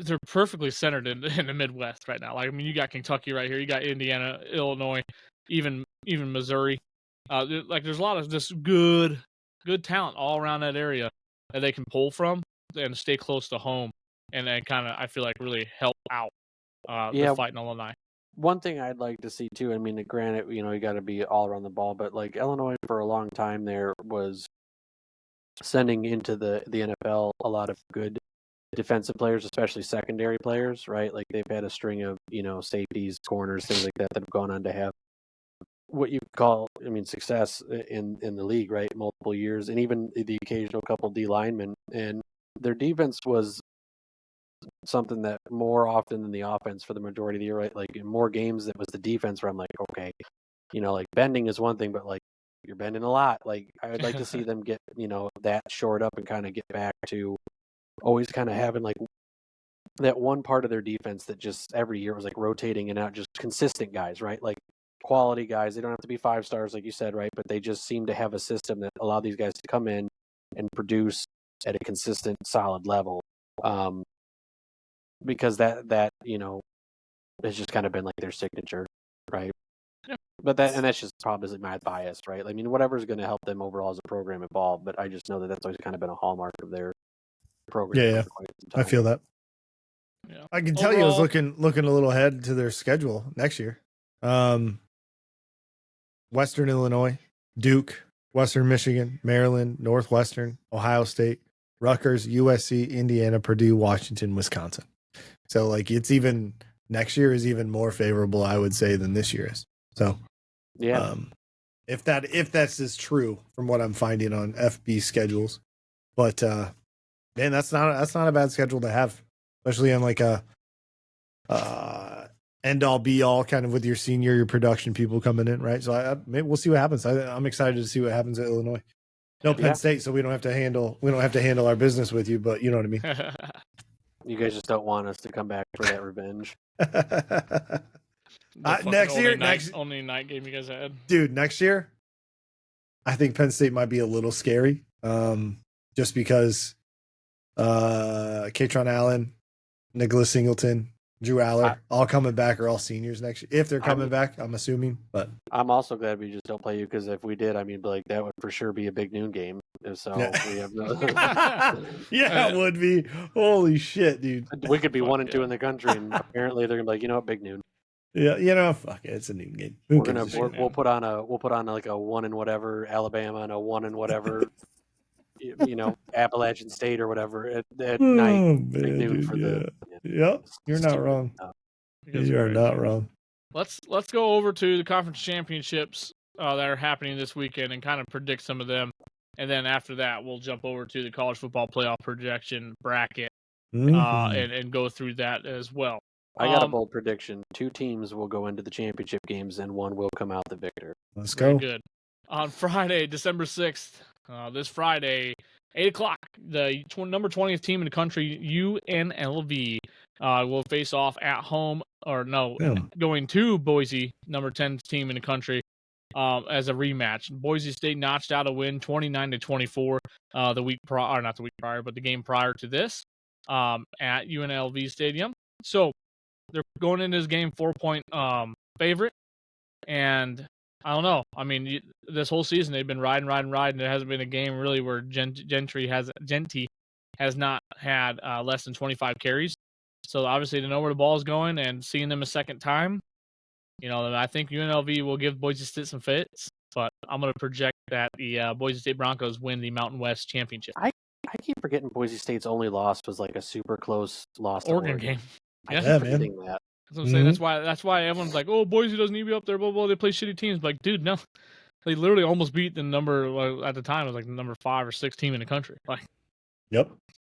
they're perfectly centered in the Midwest right now. Like, you got Kentucky right here. You got Indiana, Illinois, even Missouri. There's a lot of just good talent all around that area that they can pull from and stay close to home, and then kind of, I feel like, really help out the Fighting Illini. One thing I'd like to see too, granted, you got to be all around the ball, but like Illinois for a long time there was sending into the NFL a lot of good defensive players, especially secondary players, right? Like they've had a string of, safeties, corners, things like that have gone on to have what you call, success in the league, right? Multiple years, and even the occasional couple D linemen. And their defense was something that more often than the offense for the majority of the year, right? Like in more games, it was the defense where I'm like, okay, like bending is one thing, but like you're bending a lot. Like I would like to see them get, that shored up and kind of get back to always kind of having like that one part of their defense that just every year was like rotating and out, just consistent guys, right? Like quality guys. They don't have to be 5 stars, like you said, right? But they just seem to have a system that allow these guys to come in and produce at a consistent, solid level. Because that has just kind of been like their signature, right? Yeah. But that's just probably my bias, right? Whatever's going to help them overall as a program evolve. But I just know that that's always kind of been a hallmark of their program. Yeah. I feel that. Yeah. I can tell you, I was looking a little ahead to their schedule next year. Western Illinois, Duke, Western Michigan, Maryland, Northwestern, Ohio State, Rutgers, USC, Indiana, Purdue, Washington, Wisconsin. So like it's even next year is even more favorable, I would say, than this year is. So yeah, if that's as true from what I'm finding on FB schedules, but man, that's not a bad schedule to have, especially on like a end all be all kind of with your production people coming in, right? So maybe we'll see what happens. I'm excited to see what happens at Illinois. No Penn State, so we don't have to handle our business with you, but you know what I mean. You guys just don't want us to come back for that revenge. Next year, only night game you guys had, dude. Next year, I think Penn State might be a little scary, just because Katron Allen, Nicholas Singleton, Drew Aller, all coming back are all seniors next year. If they're coming back, I'm assuming. But I'm also glad we just don't play you, because if we did, that would for sure be a big noon game. So we have no. Yeah, it would be. Holy shit, dude. We could be 1-2 in the country, and apparently they're gonna be like, big noon. Yeah, fuck it, it's a noon game. We'll put on like a 1 and whatever Alabama and a 1 and whatever. Appalachian State or whatever at night. Big noon for the. Yep, you're not wrong. You are not wrong. Let's go over to the conference championships that are happening this weekend and kind of predict some of them, and then after that we'll jump over to the college football playoff projection bracket and go through that as well. I got a bold prediction: 2 teams will go into the championship games and 1 will come out the victor. Let's go. Very good. On Friday, December 6th. This Friday, 8 o'clock, the number 20th team in the country, UNLV, will face off at home, going to Boise, number 10 team in the country, as a rematch. Boise State notched out a win, 29-24, the week prior, not the week prior, but the game prior to this, at UNLV Stadium. So they're going into this game 4-point favorite, and I don't know. This whole season they've been riding. There hasn't been a game really where Genty has not had less than 25 carries. So obviously they know where the ball is going, and seeing them a second time, I think UNLV will give Boise State some fits. But I'm going to project that the Boise State Broncos win the Mountain West Championship. I keep forgetting Boise State's only loss was like a super close loss to Oregon game. I keep forgetting that. That's what I'm saying. That's why everyone's like, "Oh, Boise doesn't need to be up there." Blah blah. They play shitty teams. Like, dude, no, they literally almost beat the number at the time. It was like the number 5 or 6 team in the country. Like, yep.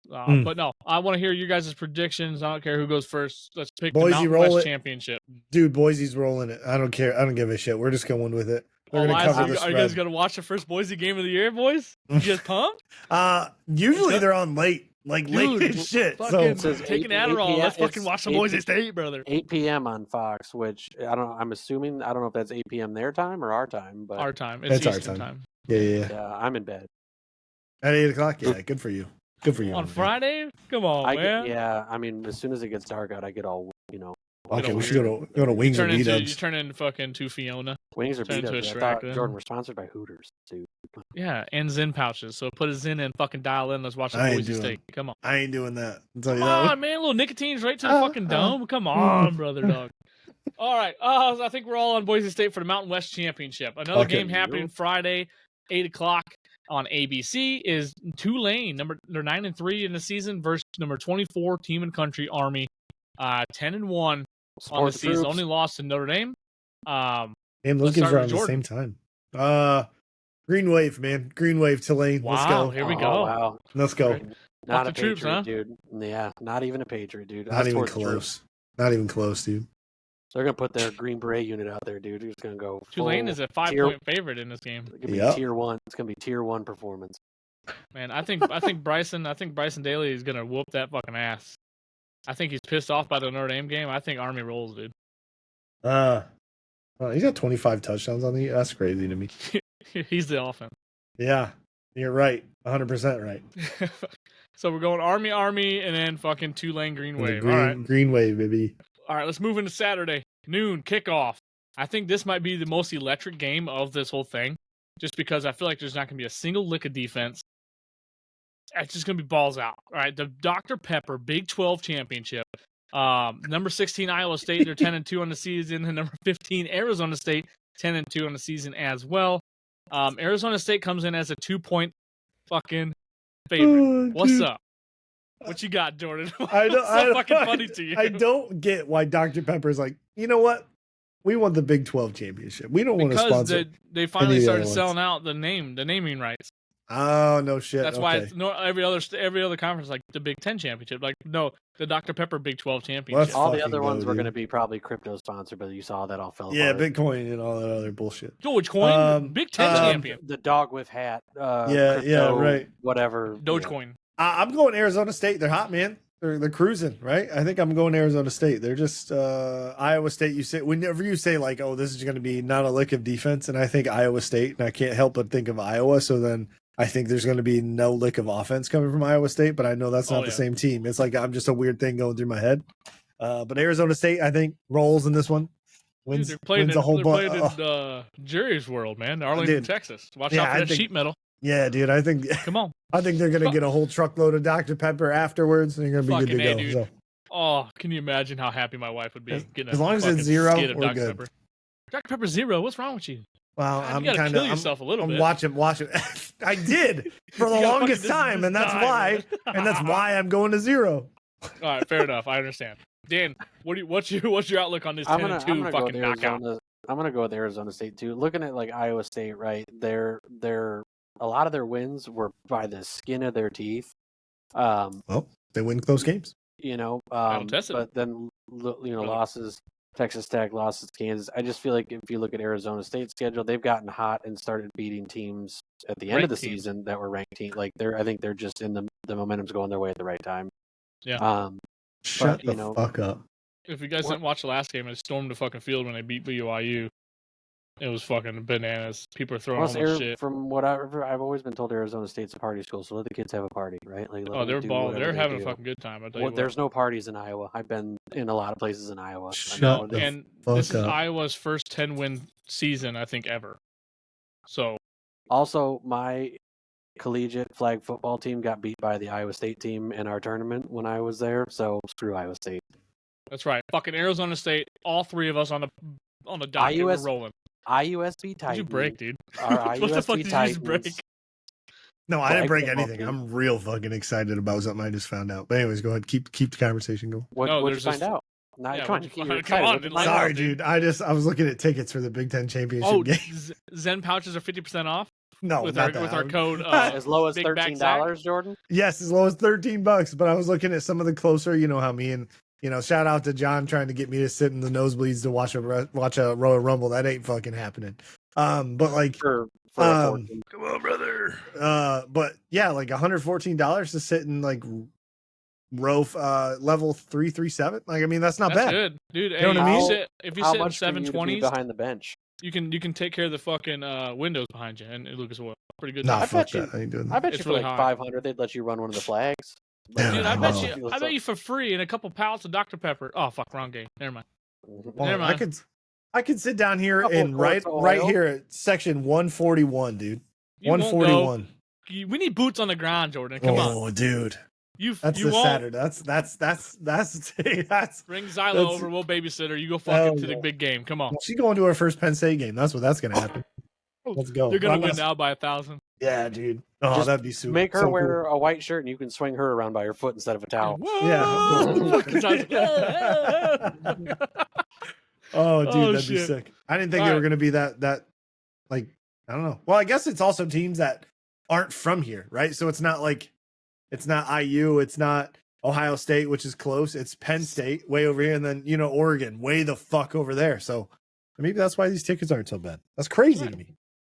But no, I want to hear you guys' predictions. I don't care who goes first. Let's pick Boise the Mountain roll West it. Championship. Dude, Boise's rolling it. I don't care. I don't give a shit. We're just going with it. They're gonna cover the Are you guys gonna watch the first Boise game of the year, boys? You guys pumped? Usually they're on late. Like late as shit. So taking Adderall. Let's fucking watch some Boise State, brother. 8 p.m. on Fox, which I'm assuming, I don't know if that's 8 p.m. their time or our time, but our time. It's our Eastern time. Yeah. I'm in bed At 8:00. Yeah, good for you. Good for you. On Friday? Come on, man. I mean, as soon as it gets dark out, I get all Okay, we should go to Wings or B-Dubs. You turn into fucking two Fiona. Wings or B-Dubs. I thought Jordan, we're sponsored by Hooters, too. Yeah, and Zen pouches. So put a Zen and fucking dial in. Let's watch the Boise State. Come on. I ain't doing that. Come on, man. A little nicotine's right to the fucking dome. Come on, brother dog. All right. I think we're all on Boise State for the Mountain West Championship. Another game happening Friday, 8:00 on ABC is Tulane. They're 9-3 in the season versus number 24 Team and Country Army, 10-1 on the season. Only lost to Notre Dame. Damn, those games are on the same time. Green Wave, man. Green Wave, Tulane. Wow, let's go. Here we go. Wow. Let's go. Not a troops, Patriot, huh? dude. Yeah, not even a Patriot, dude. Not even close. Not even close, dude. So they're gonna put their Green Beret unit out there, dude. Who's gonna go? Tulane is a 5-point favorite in this game. It's gonna be tier 1. It's gonna be tier 1 performance. Man, I think Bryson Daly is gonna whoop that fucking ass. I think he's pissed off by the Notre Dame game. I think Army rolls, dude. He's got 25 touchdowns on the. That's crazy to me. He's the offense. Yeah, you're right. 100% right. So we're going Army, and then fucking Tulane Green Wave. All right. Green Wave, baby. All right, let's move into Saturday. Noon, kickoff. I think this might be the most electric game of this whole thing, just because I feel like there's not going to be a single lick of defense. It's just going to be balls out. All right, the Dr. Pepper Big 12 Championship. Number 16, Iowa State, they're 10-2 on the season. And number 15, Arizona State, 10-2 on the season as well. Arizona State comes in as a 2-point fucking favorite. What's up? What you got, Jordan? Fucking funny to you? I don't get why Dr. Pepper is like, you know what? We want the Big 12 championship. We don't want to sponsor. They finally started selling out the naming rights. Oh no shit! That's why it's every other conference like the Big 10 championship. Like no, the Dr. Pepper Big 12 championship. All the other ones were going to be probably crypto sponsored, but you saw that all fell apart. Yeah, Bitcoin and all that other bullshit. Dogecoin, Big 10 champion. The dog with hat. Crypto, right. Whatever. Dogecoin. I'm going Arizona State. They're hot, man. They're cruising, right? I think I'm going Arizona State. They're just Iowa State. You say whenever you say like, oh, this is going to be not a lick of defense, and I think Iowa State, and I can't help but think of Iowa. So then I think there's going to be no lick of offense coming from Iowa State, but I know that's not the same team. It's like I'm just a weird thing going through my head. But Arizona State, I think, rolls in this one. Wins a whole bunch. They're playing in Jerry's world, man. Arlington, Texas. Watch out for that sheet metal. Yeah, dude. I think. Come on. I think they're gonna get a whole truckload of Dr. Pepper afterwards, and they're gonna be good to go. Dude. So. Oh, can you imagine how happy my wife would be getting as long as it's zero, we're Dr. good. Pepper. Dr. Pepper zero. What's wrong with you? Well, you gotta kill yourself a little bit. I'm watching. I did for the longest time, and that's why I'm going to zero. All right, fair enough. I understand. Dan, what's your outlook on this 10-2 fucking knockout? I'm gonna go with Arizona State too. Looking at like Iowa State, right? They're a lot of their wins were by the skin of their teeth. Well, they win close games. But then losses. Texas Tech losses to Kansas. I just feel like if you look at Arizona State's schedule, they've gotten hot and started beating teams at the end of the season that were ranked teams. Like I think they're just in the momentum's going their way at the right time. Yeah. Shut the fuck up. If you guys didn't watch the last game, it stormed the fucking field when they beat BYU. It was fucking bananas. People are throwing all this shit. From what I've always been told, Arizona State's a party school, so let the kids have a party, right? Like, they're balling. They're having a fucking good time. There's no parties in Iowa. I've been in a lot of places in Iowa. This is Iowa's first 10-win season, I think, ever. So, also my collegiate flag football team got beat by the Iowa State team in our tournament when I was there. So screw Iowa State. That's right. Fucking Arizona State. All three of us on the dock. We're rolling. IUSB Titans. Did you break, dude? Our what the fuck IUSB did Titans. you just break? No, I didn't break anything. I'm real fucking excited about something I just found out. But anyways, go ahead. Keep the conversation going. What did you find out? Come on. Sorry, dude. I was looking at tickets for the Big Ten championship game. Zen pouches are 50% off. No, with not our code. As low as Big Back $13, Jordan. Yes, as low as $13. But I was looking at some of the closer. You know how me and shout out to John trying to get me to sit in the nosebleeds to watch a Royal Rumble. That ain't fucking happening. But like for a fortune. Come on, brother. But yeah, like $114 to sit in like row level 337. Like, I mean, that's not bad. Good, dude. You know what I mean? If you sit in 720s behind the bench, you can take care of the fucking windows behind you and Lucas Oil. Pretty good. Nah, I fuck bet that. I ain't doing I that. bet you for really like high. 500 they'd let you run one of the flags. Dude, I bet Oh. you for free and a couple pallets of Dr. Pepper. Oh fuck, wrong game. Never mind. Well, Never mind. I could sit down here Couple and right quarts of oil. here at section 141, dude. You won't 141. We need boots on the ground, Jordan. Come on. Oh, dude. You That's the won't Saturday. That's bring Zyla over. We'll babysit her. You go fucking to the big game. Come on. She's going to her first Penn State game. That's gonna happen. Let's go. You're gonna win now by 1,000. Yeah, dude. Oh, Just that'd be super. Make her so wear cool. a white shirt and you can swing her around by her foot instead of a towel. Yeah. Oh, dude, that'd be shit. sick. I didn't think All they right. were gonna be that like, I don't know. Well, I guess it's also teams that aren't from here, right? So it's not like it's not IU, it's not Ohio State, which is close. It's Penn State way over here, and then Oregon way the fuck over there. So maybe that's why these tickets aren't so bad. That's crazy to me.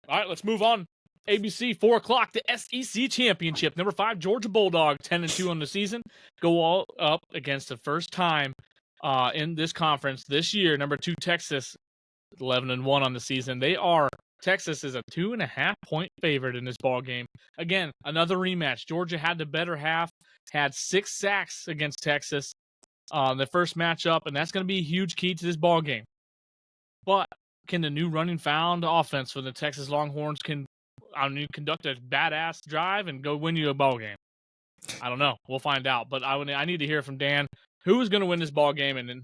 All right, let's move on. ABC 4:00. The SEC Championship. Number 5 Georgia Bulldog 10-2 on the season. Go all up against the first time in this conference this year. Number 2 Texas 11-1 on the season. Texas is a 2.5 point favorite in this ball game. Again, another rematch. Georgia had the better half, had 6 sacks against Texas on the first matchup, and that's going to be a huge key to this ball game. But can the new running found offense for the Texas Longhorns conduct a badass drive and go win you a ball game? I don't know. We'll find out. But I need to hear from Dan who is going to win this ball game and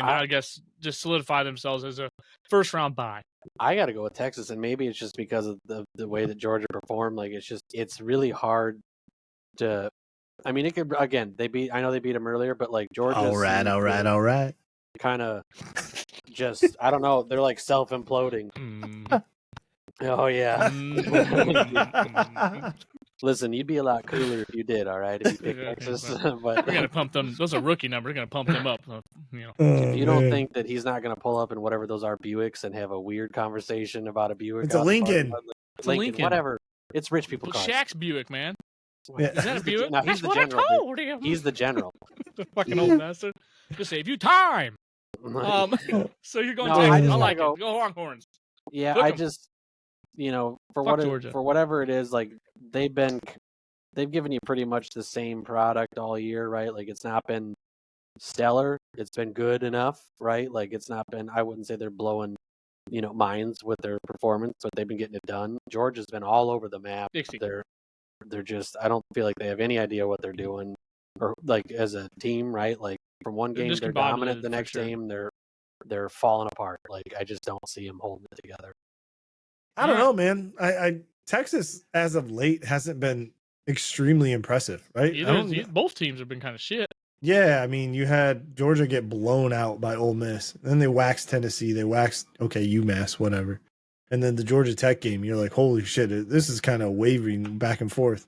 I guess just solidify themselves as a first round bye. I got to go with Texas, and maybe it's just because of the way that Georgia performed. Like it's really hard to. I mean, it could again. I know they beat them earlier, but like Georgia. All right. Kind of just I don't know. They're like self imploding. Oh yeah. Listen, you'd be a lot cooler if you did. All right, if you picked Texas, but we're gonna pump them. Those are rookie numbers. We're gonna pump them up. If you don't think that he's not gonna pull up in whatever those are Buicks and have a weird conversation about a Buick, it's a Lincoln. It's Lincoln, whatever. It's rich people cars. Shaq's Buick, man. Yeah. Is that a Buick? No, he's That's the what general. I told him. He's the general. The fucking old bastard. To save you time. So you're going No, Texas. I I like go- it. Go Longhorns. Yeah, Cook I 'em. just for Fuck Georgia. for whatever it is, like they've given you pretty much the same product all year, right? Like it's not been stellar. It's been good enough, right? Like it's not been. I wouldn't say they're blowing minds with their performance, but they've been getting it done. Georgia's been all over the map. Dixie. They're just. I don't feel like they have any idea what they're doing, or like as a team, right? Like from one game they're dominant, the next game they're falling apart. Like I just don't see them holding it together. I don't know, man. I Texas as of late hasn't been extremely impressive, right? Both teams have been kind of shit. Yeah, I mean, you had Georgia get blown out by Ole Miss. Then they waxed Tennessee. They waxed, UMass, whatever. And then the Georgia Tech game, you're like, holy shit, this is kind of wavering back and forth.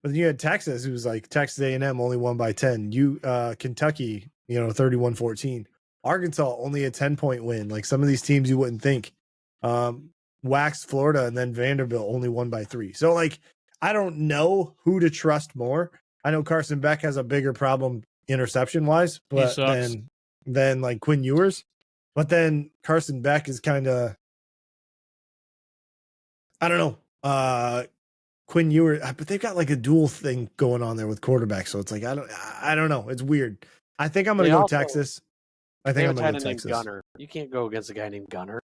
But then you had Texas, who was like Texas A&M only won by 10. Kentucky, 31-14. Arkansas only a 10-point win. Like some of these teams you wouldn't think. Waxed Florida, and then Vanderbilt only won by 3. So like, I don't know who to trust more. I know Carson Beck has a bigger problem interception wise, but than like Quinn Ewers. But then Carson Beck is kind of, I don't know. Quinn Ewers, but they've got like a dual thing going on there with quarterbacks. So it's like, I don't know. It's weird. I think I'm going to go Texas. I think I'm going to go Texas. Gunner. You can't go against a guy named Gunner.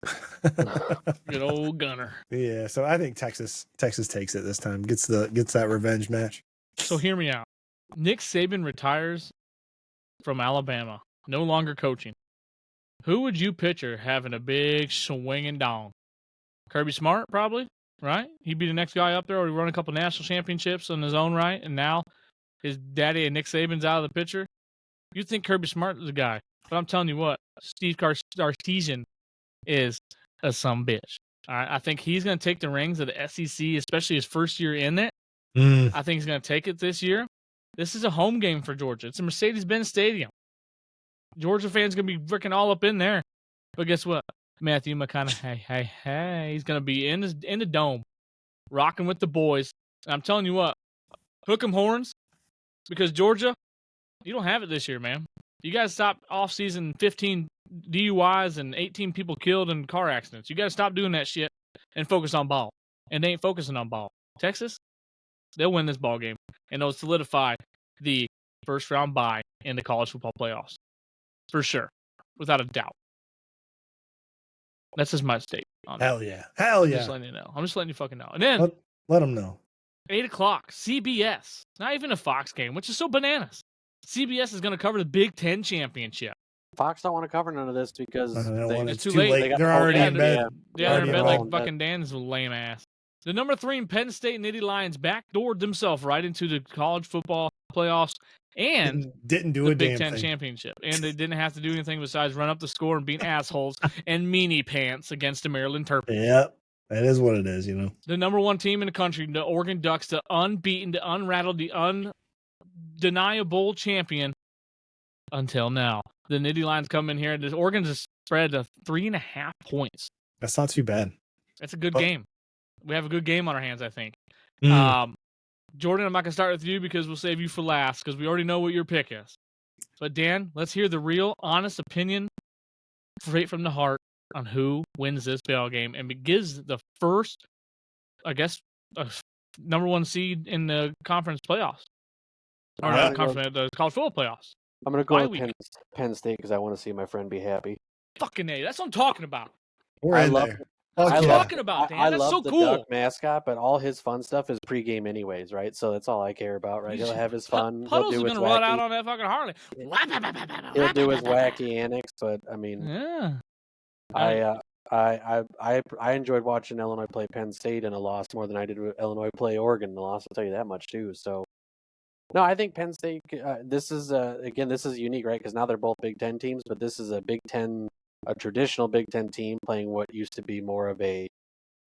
Good old Gunner. Yeah, so I think Texas takes it this time. Gets that revenge match. So hear me out. Nick Saban retires from Alabama, no longer coaching. Who would you picture having a big swinging dong? Kirby Smart, probably, right? He'd be the next guy up there, or he'd run a couple national championships in his own right, and now his daddy and Nick Saban's out of the picture. You'd think Kirby Smart is the guy. But I'm telling you what, Steve Sarkisian is a sumbitch. I think he's going to take the reins of the SEC, especially his first year in it. I think he's going to take it this year. This is a home game for Georgia. It's a Mercedes-Benz Stadium. Georgia fans going to be freaking all up in there. But guess what? Matthew McConaughey, hey, he's going to be in the dome, rocking with the boys. And I'm telling you what, hook 'em horns, because Georgia, you don't have it this year, man. You guys stop off-season 15 DUIs and 18 people killed in car accidents. You got to stop doing that shit and focus on ball. And they ain't focusing on ball. Texas, they'll win this ball game, and they'll solidify the first-round bye in the college football playoffs. For sure. Without a doubt. That's just my state. Hell yeah. Hell yeah. I'm just letting you know. I'm just letting you fucking know. And then let them know. 8 o'clock, CBS. Not even a Fox game, which is so bananas. CBS is going to cover the Big Ten championship. Fox don't want to cover none of this because it's too late. They're already in bed. They're in bed like fucking Dan's lame ass. The number 3 in Penn State Nittany Lions backdoored themselves right into the college football playoffs and didn't do the a Big damn Ten thing. championship. And they didn't have to do anything besides run up the score and beat assholes and meanie pants against the Maryland Terps. Yep. That is what it is, you know. The number 1 team in the country, the Oregon Ducks, the unbeaten, the unrattled, the undeniable champion until now. The Nittany Lions come in here. The Oregon just spread to 3.5 points. That's not too bad. That's a good game. We have a good game on our hands, I think. Jordan, I'm not going to start with you because we'll save you for last because we already know what your pick is. But Dan, let's hear the real, honest opinion straight from the heart on who wins this ball game and gives the first, I guess, number 1 seed in the conference playoffs. Or not the college football playoffs. I'm going to go with Penn State because I want to see my friend be happy. Fucking A. That's what I'm talking about. I love Dan. I That's love so the cool. Duck mascot, but all his fun stuff is pregame anyways, right? So that's all I care about, right? He'll have his fun. Puddles is going to run out on that fucking Harley. He'll do his wacky antics, but I mean, yeah. I enjoyed watching Illinois play Penn State in a loss more than I did with Illinois play Oregon in a loss. I'll tell you that much too. So, no, I think Penn State. This is unique, right? Because now they're both Big Ten teams, but this is a traditional Big Ten team playing what used to be more of a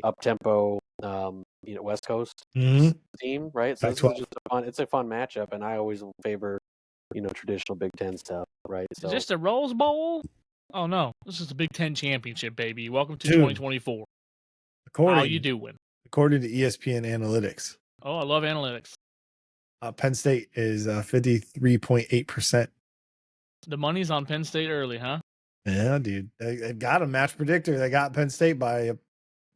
up-tempo, West Coast team, right? So this is just a fun matchup, and I always favor, traditional Big Ten stuff, right? So is this the Rose Bowl? Oh no, this is the Big Ten championship, baby. Welcome to 2024. How you doing? According to ESPN Analytics. Oh, I love analytics. Penn State is 53.8%. The money's on Penn State early, huh? Yeah, dude. They got a match predictor. They got Penn State by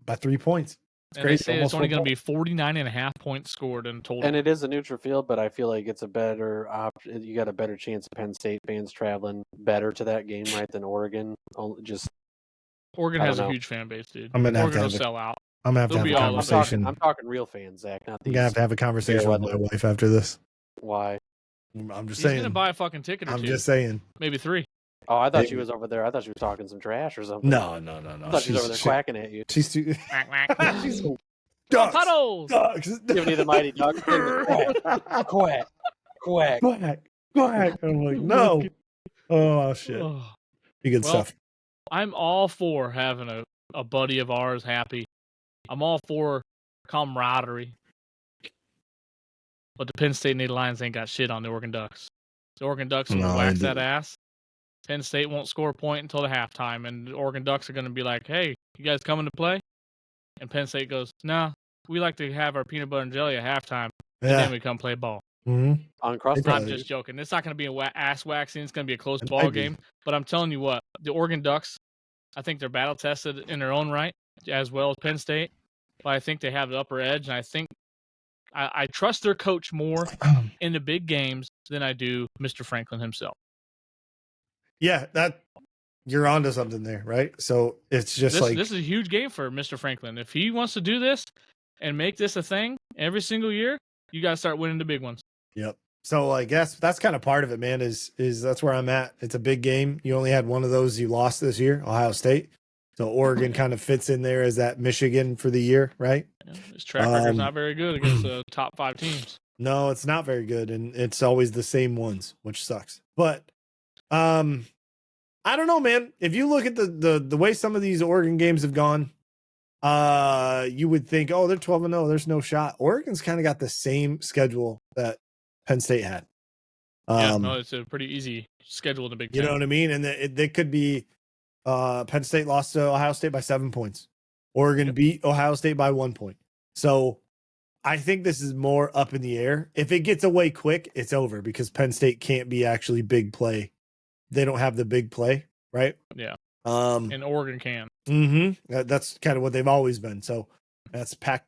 3 points. It's crazy. They say it's only going to be 49.5 points scored in total. And it is a neutral field, but I feel like it's a better option. You got a better chance of Penn State fans traveling better to that game, right, than Oregon. Oregon has a huge fan base, dude. Oregon will sell out. I'm going to have a conversation. I'm talking real fans, Zach. Not these. I'm going to have to have a conversation with my wife after this. Why? I'm just saying. He's going to buy a fucking ticket or two. I'm just saying. Maybe 3. Oh, I thought she was over there. I thought she was talking some trash or something. No. I thought she was over there quacking at you. She's too... She's Ducks. Puddles. Ducks. Give me the mighty ducks. Quack. I'm like, no. Oh, shit. Be good stuff. I'm all for having a buddy of ours happy. I'm all for camaraderie. But the Penn State Nittany Lions ain't got shit on the Oregon Ducks. The Oregon Ducks will wax that ass. Penn State won't score a point until the halftime, and the Oregon Ducks are going to be like, hey, you guys coming to play? And Penn State goes, nah, we like to have our peanut butter and jelly at halftime, and then we come play ball. Mm-hmm. I'm just joking. It's not going to be ass waxing. It's going to be a close ball game. But I'm telling you what, the Oregon Ducks, I think they're battle tested in their own right, as well as Penn State. But I think they have the upper edge, and I think I trust their coach more in the big games than I do Mr. Franklin himself. Yeah, you're onto something there, right? So it's just this is a huge game for Mr. Franklin. If he wants to do this and make this a thing every single year, you got to start winning the big ones. Yep. So I guess that's kind of part of it, man, is that's where I'm at. It's a big game. You only had one of those you lost this year, Ohio State. So Oregon kind of fits in there as that Michigan for the year, right? Yeah, his track record's not very good against the top 5 teams. No, it's not very good, and it's always the same ones, which sucks. But I don't know, man. If you look at the way some of these Oregon games have gone, You would think, oh, they're 12-0. There's no shot. Oregon's kind of got the same schedule that Penn State had. No, it's a pretty easy schedule in the Big Ten. You know what I mean? And they could be Penn State lost to Ohio State by 7 points. Oregon beat Ohio State by 1 point. So I think this is more up in the air. If it gets away quick, it's over because Penn State can't be actually big play. They don't have the big play, right? Yeah. And Oregon can. That's kind of what they've always been. So that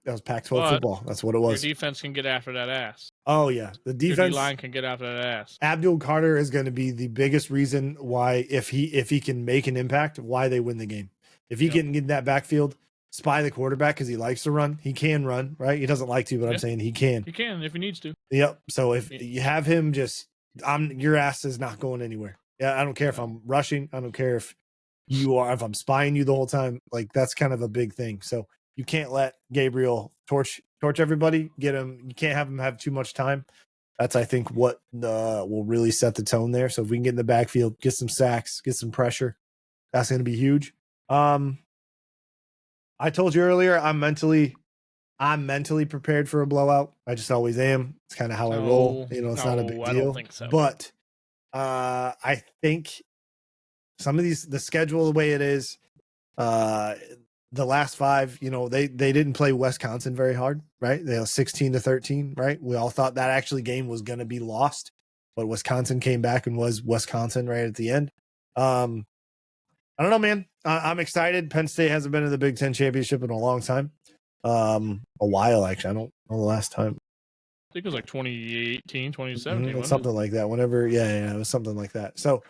was Pac-12 football. That's what it was. Your defense can get after that ass. Oh yeah, the defense line can get after that ass. Abdul Carter is going to be the biggest reason why, if he can make an impact, why they win the game. If he can get in that backfield, spy the quarterback because he likes to run. He can run, right? He doesn't like to, but I'm saying he can. He can if he needs to. Yep. So if you have him, your ass is not going anywhere. Yeah, I don't care if I'm rushing. I don't care if I'm spying you the whole time. Like, that's kind of a big thing. So you can't let Gabriel torch everybody. Get him. You can't have him have too much time. That's, I think, what will really set the tone there. So if we can get in the backfield, get some sacks, get some pressure, that's going to be huge. I told you earlier, I'm mentally prepared for a blowout. I just always am. It's kind of how I roll. It's not a big deal. I don't think so. But I think some of the schedule the way it is, the last 5, they didn't play Wisconsin very hard, right? They were 16-13, right? We all thought that actually game was going to be lost, but Wisconsin came back and was Wisconsin right at the end. I don't know, man. I'm excited. Penn State hasn't been in the Big Ten championship in a long time. A while, actually. I don't know the last time. I think it was like 2018, 2017. Something like that. Whenever, it was something like that. So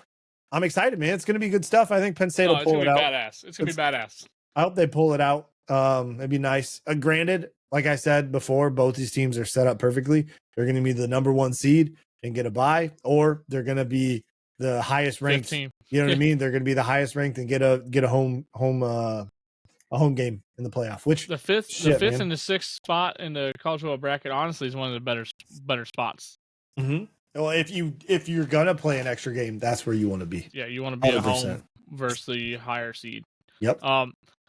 I'm excited, man. It's going to be good stuff. I think Penn State will pull it out. It's going to be badass. I hope they pull it out. It'd be nice. Granted, like I said before, both these teams are set up perfectly. They're going to be the number 1 seed and get a bye, or they're going to be the highest ranked. 15. You know what I mean? They're going to be the highest ranked and get a home game in the playoff. Which the fifth and the 6th spot in the college football bracket, honestly, is one of the better spots. Mm-hmm. Well, if you're gonna play an extra game, that's where you want to be. Yeah, you want to be 100%. At home versus the higher seed. Yep.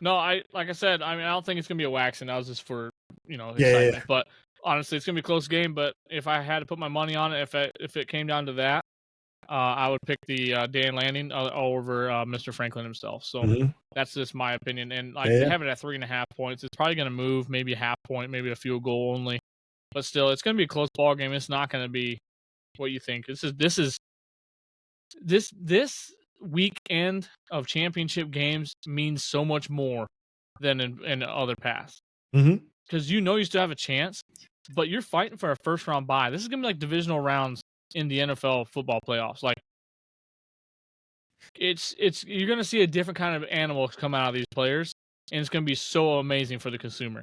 No, like I said, I don't think it's gonna be a waxing. That was just for excitement. Yeah. But honestly, it's gonna be a close game. But if I had to put my money on it, if it came down to that, I would pick the Dan Lanning over Mr. Franklin himself. So that's just my opinion. And they have it at 3.5 points. It's probably gonna move, maybe a half point, maybe a field goal only. But still, it's gonna be a close ball game. It's not gonna be what you think. This weekend of championship games means so much more than in other past. Because you still have a chance, but you're fighting for a first round bye. This is gonna be like divisional rounds in the NFL football playoffs. Like it's you're gonna see a different kind of animal come out of these players, and it's gonna be so amazing for the consumer.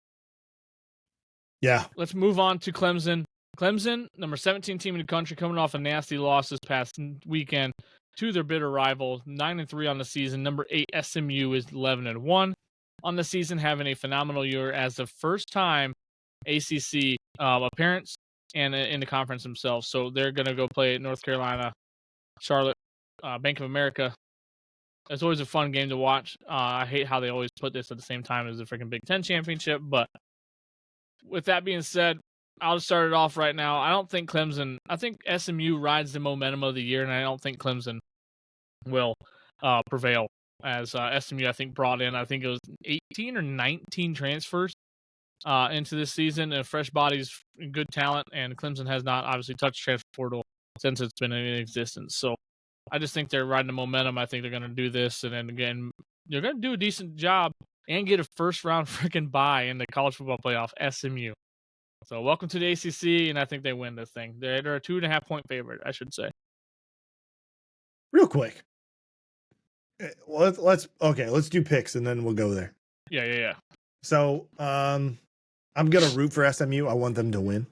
Yeah. Let's move on to Clemson. Clemson, number 17 team in the country, coming off a nasty loss this past weekend to their bitter rival, 9-3 on the season. Number 8 SMU is 11-1 on the season, having a phenomenal year as the first time ACC appearance and in the conference themselves. So they're going to go play at North Carolina, Charlotte, Bank of America. It's always a fun game to watch. I hate how they always put this at the same time as the freaking Big Ten championship. But with that being said, I'll just start it off right now. I don't think Clemson. I think SMU rides the momentum of the year, and I don't think Clemson will prevail. As SMU, I think, brought in, I think it was 18 or 19 transfers into this season, and fresh bodies, good talent, and Clemson has not obviously touched transfer portal since it's been in existence. So I just think they're riding the momentum. I think they're going to do this, and then again, they're going to do a decent job and get a first-round freaking bye in the college football playoff, SMU. So welcome to the ACC, and I think they win this thing. They're a 2.5 point favorite, I should say. Real quick. Well, let's do picks, and then we'll go there. Yeah. So I'm gonna root for SMU. I want them to win,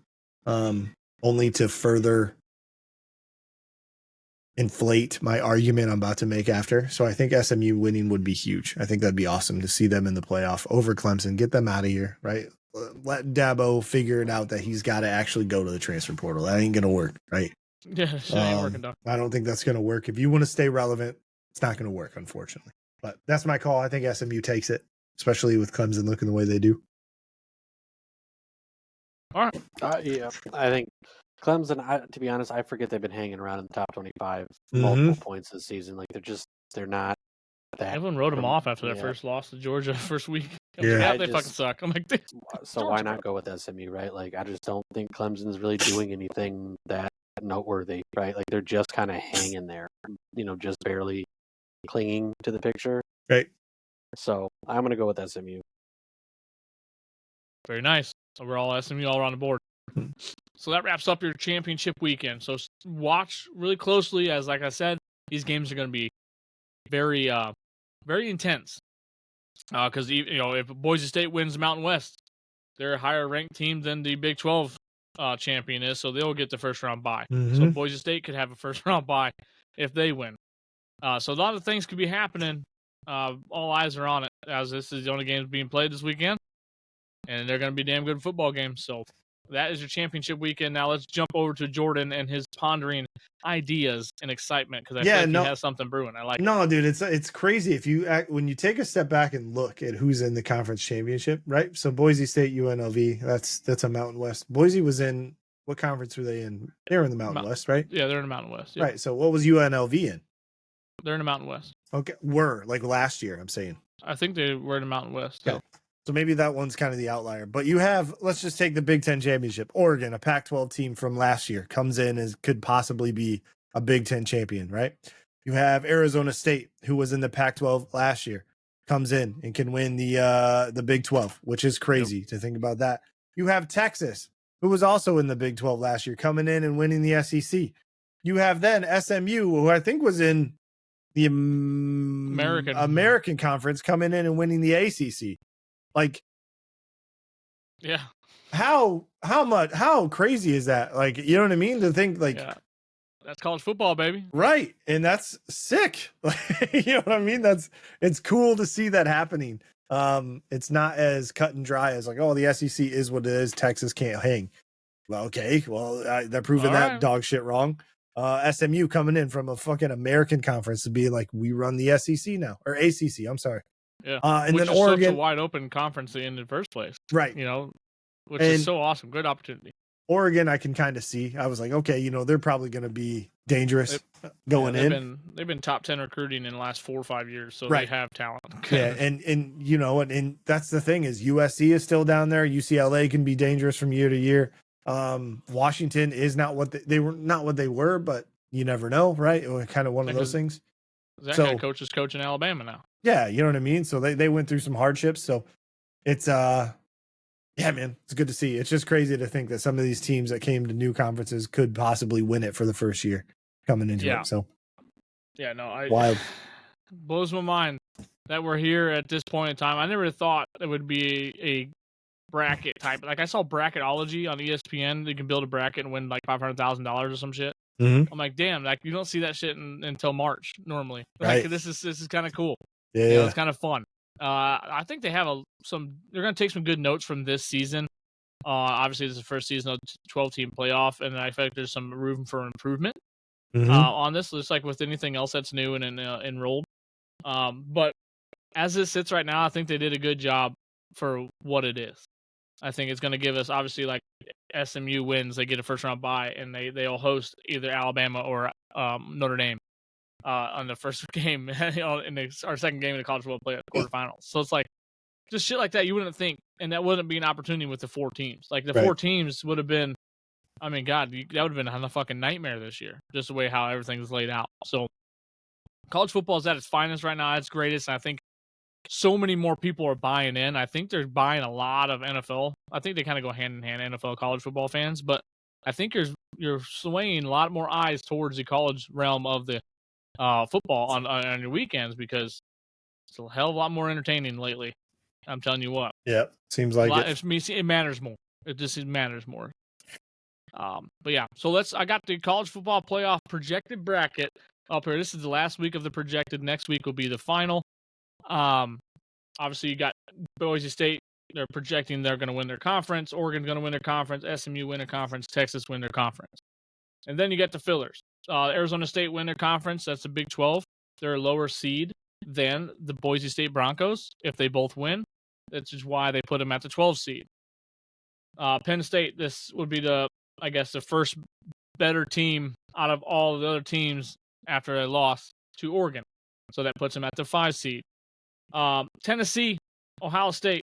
only to further inflate my argument I'm about to make after. So I think SMU winning would be huge. I think that'd be awesome to see them in the playoff over Clemson. Get them out of here, right? Let Dabo figure it out that he's got to actually go to the transfer portal. That ain't gonna work, right? Yeah, it ain't working, dog. I don't think that's gonna work. If you want to stay relevant, it's not gonna work, unfortunately. But that's my call. I think SMU takes it. especially with Clemson looking the way they do. All right. Yeah, I think Clemson, to be honest, I forget they've been hanging around in the top 25 multiple points this season. Like, they're not that. Everyone wrote them off after that first loss to Georgia first week. Yeah, they fucking suck. I'm like, so why not go with SMU, right? Like, I just don't think Clemson's really doing anything that noteworthy, right? Like, they're just kind of hanging there, just barely clinging to the picture. Right. So I'm going to go with SMU. Very nice. So we're all SMU all around the board. So that wraps up your championship weekend. So watch really closely, as like I said, these games are going to be very, very intense. Because if Boise State wins Mountain West, they're a higher ranked team than the Big 12 champion is, so they'll get the first round bye. So Boise State could have a first round bye if they win. So a lot of things could be happening. All eyes are on it, as this is the only games being played this weekend, and they're going to be damn good football games. So that is your championship weekend. Now let's jump over to Jordan and his pondering ideas and excitement, because I feel like he has something brewing. I like it. No, dude, it's crazy when you take a step back and look at who's in the conference championship, right? So Boise State, UNLV, that's a Mountain West. Boise was in, what conference were they in? They were in the Mountain West, right? Yeah, they're in the Mountain West. Yeah. Right. So what was UNLV in? They're in the Mountain West. Okay, were like last year, I'm saying. I think they were in the Mountain West. Okay. So maybe that one's kind of the outlier. But you have, let's just take the Big Ten championship. Oregon, a Pac-12 team from last year, comes in and could possibly be a Big Ten champion, right? You have Arizona State, who was in the Pac-12 last year, comes in and can win the Big 12, which is crazy to think about that. You have Texas, who was also in the Big 12 last year, coming in and winning the SEC. You have then SMU, who I think was in the American Conference, coming in and winning the ACC. Like, yeah, how crazy is that? Like, you know what I mean? To think like, that's college football, baby. Right. And that's sick. You know what I mean? It's cool to see that happening. It's not as cut and dry as like, oh, the SEC is what it is. Texas can't hang. Well, okay. Well, they're proving that dog shit wrong. SMU coming in from a fucking American conference to be like, we run the SEC now, or ACC. I'm sorry. Yeah. And which then is Oregon, such a wide open conference in the first place. Right. Which is so awesome. Good opportunity. Oregon, I can kind of see. I was like, okay, they're probably going to be dangerous going in. They've been top 10 recruiting in the last 4 or 5 years, so they have talent. Yeah, and that's the thing is USC is still down there. UCLA can be dangerous from year to year. Washington is not what they were, not what they were, but you never know, right? It was kind of one of those things. That guy coach is coaching Alabama now. Yeah, you know what I mean? So they went through some hardships. So it's yeah, man, it's good to see. It's just crazy to think that some of these teams that came to new conferences could possibly win it for the first year coming into it. So wild. Blows my mind that we're here at this point in time. I never thought it would be a bracket type. Like, I saw Bracketology on ESPN. You can build a bracket and win like $500,000 or some shit. Mm-hmm. I'm like, damn, like you don't see that shit until March normally. Right. Like, this is kind of cool. Yeah, it's kind of fun. I think they have they're going to take some good notes from this season. Obviously, this is the first season of 12-team playoff, and I feel like there's some room for improvement on this, just like with anything else that's new and enrolled. But as it sits right now, I think they did a good job for what it is. I think it's going to give us, obviously, like SMU wins, they get a first-round bye, and they'll host either Alabama or Notre Dame on the first game in our second game in the college football playoff quarterfinals. So it's like just shit like that you wouldn't think, and that wouldn't be an opportunity with the 4 teams. Like the 4 teams would have been, I mean, God, that would have been a fucking nightmare this year, just the way how everything's laid out. So college football is at its finest right now, at its greatest, and I think so many more people are buying in. I think they're buying a lot of NFL. I think they kind of go hand in hand, NFL, college football fans, but I think you're swaying a lot more eyes towards the college realm of the football on your weekends, because it's a hell of a lot more entertaining lately. I'm telling you what. Yeah, seems like it matters more. It matters more. But yeah, so I got the college football playoff projected bracket up here. This is the last week of the projected. Next week will be the final. Obviously you got Boise State. They're projecting they're going to win their conference. Oregon's going to win their conference. SMU win their conference. Texas win their conference. And then you get the fillers. Arizona State win their conference. That's the Big 12. They're a lower seed than the Boise State Broncos if they both win. That's just why they put them at the 12 seed. Penn State, this would be the first better team out of all of the other teams after a loss to Oregon. So that puts them at the 5 seed. Tennessee, Ohio State,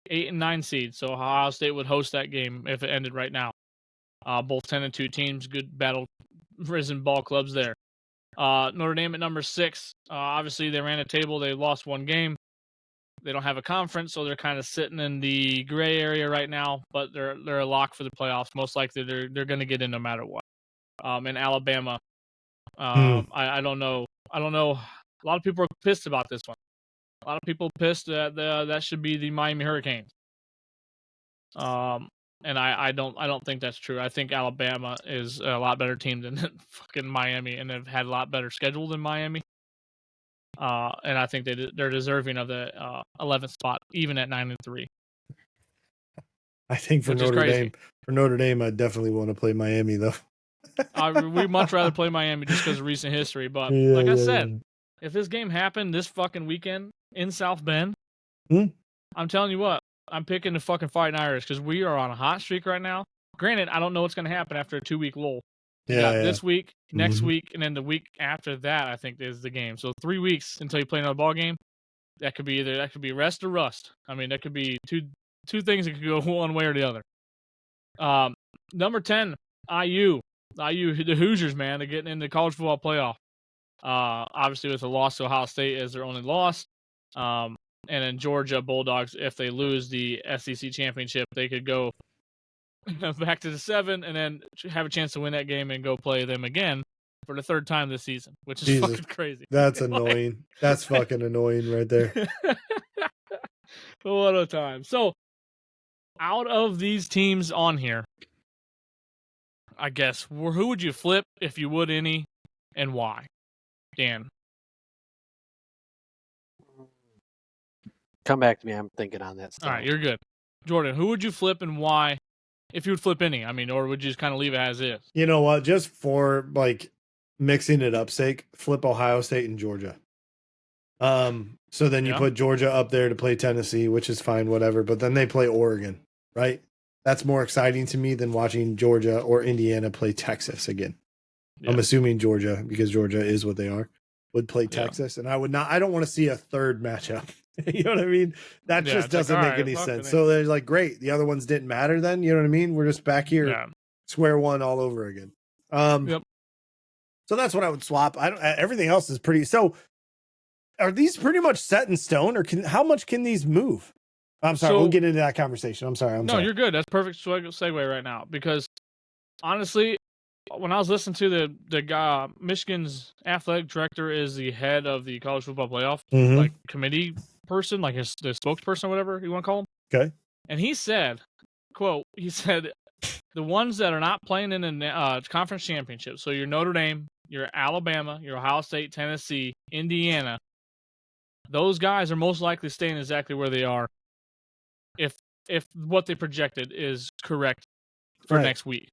8 and 9 seed. So Ohio State would host that game if it ended right now. Both 10-2 teams, good battle risen ball clubs there. Notre Dame at number 6. Obviously, they ran a table. They lost one game. They don't have a conference, so they're kind of sitting in the gray area right now. But they're a lock for the playoffs. Most likely, they're going to get in no matter what. And Alabama, I don't know. A lot of people are pissed about this one. A lot of people pissed that that should be the Miami Hurricanes. And I don't think that's true. I think Alabama is a lot better team than fucking Miami, and they've had a lot better schedule than Miami. And I think they're deserving of the 11th spot, even at 9-3. I think for Notre Dame, I definitely want to play Miami though. We'd much rather play Miami just because of recent history. But like I said, if this game happened this fucking weekend in South Bend, I'm telling you what, I'm picking the fucking Fighting Irish because we are on a hot streak right now. Granted, I don't know what's going to happen after a 2-week lull. This week, next week, and then the week after that, I think is the game. So 3 weeks until you play another ball game. That could be rest or rust. I mean, that could be two things that could go one way or the other. Number 10, IU, the Hoosiers, man, they're getting into the college football playoff. Obviously with a loss to Ohio State as their only loss. And then Georgia Bulldogs, if they lose the SEC championship, they could go back to the 7 and then have a chance to win that game and go play them again for the 3rd time this season, which is fucking crazy. That's annoying. That's fucking annoying right there. What a time. So, out of these teams on here, I guess, who would you flip if you would any, and why? Dan. Come back to me. I'm thinking on that still. All right, you're good. Jordan, who would you flip and why? If you would flip any, I mean, or would you just kind of leave it as is? You know what? Just for like mixing it up sake, flip Ohio State and Georgia. So then you put Georgia up there to play Tennessee, which is fine, whatever. But then they play Oregon, right? That's more exciting to me than watching Georgia or Indiana play Texas again. Yeah. I'm assuming Georgia, because Georgia is what they are, would play Texas. And I don't want to see a third matchup. You know what I mean? That just doesn't make any sense. So they're like, great. The other ones didn't matter then. You know what I mean? We're just back here, square one all over again. So that's what I would swap. Everything else is pretty. So are these pretty much set in stone, or how much can these move? I'm sorry. We'll get into that conversation. I'm sorry. No, you're good. That's perfect segue right now, because honestly, when I was listening to the guy, Michigan's athletic director is the head of the college football playoff like committee person, like the spokesperson or whatever you want to call him. Okay. And he said, quote, the ones that are not playing in the conference championship, so your Notre Dame, your Alabama, your Ohio State, Tennessee, Indiana, those guys are most likely staying exactly where they are if what they projected is correct for next week.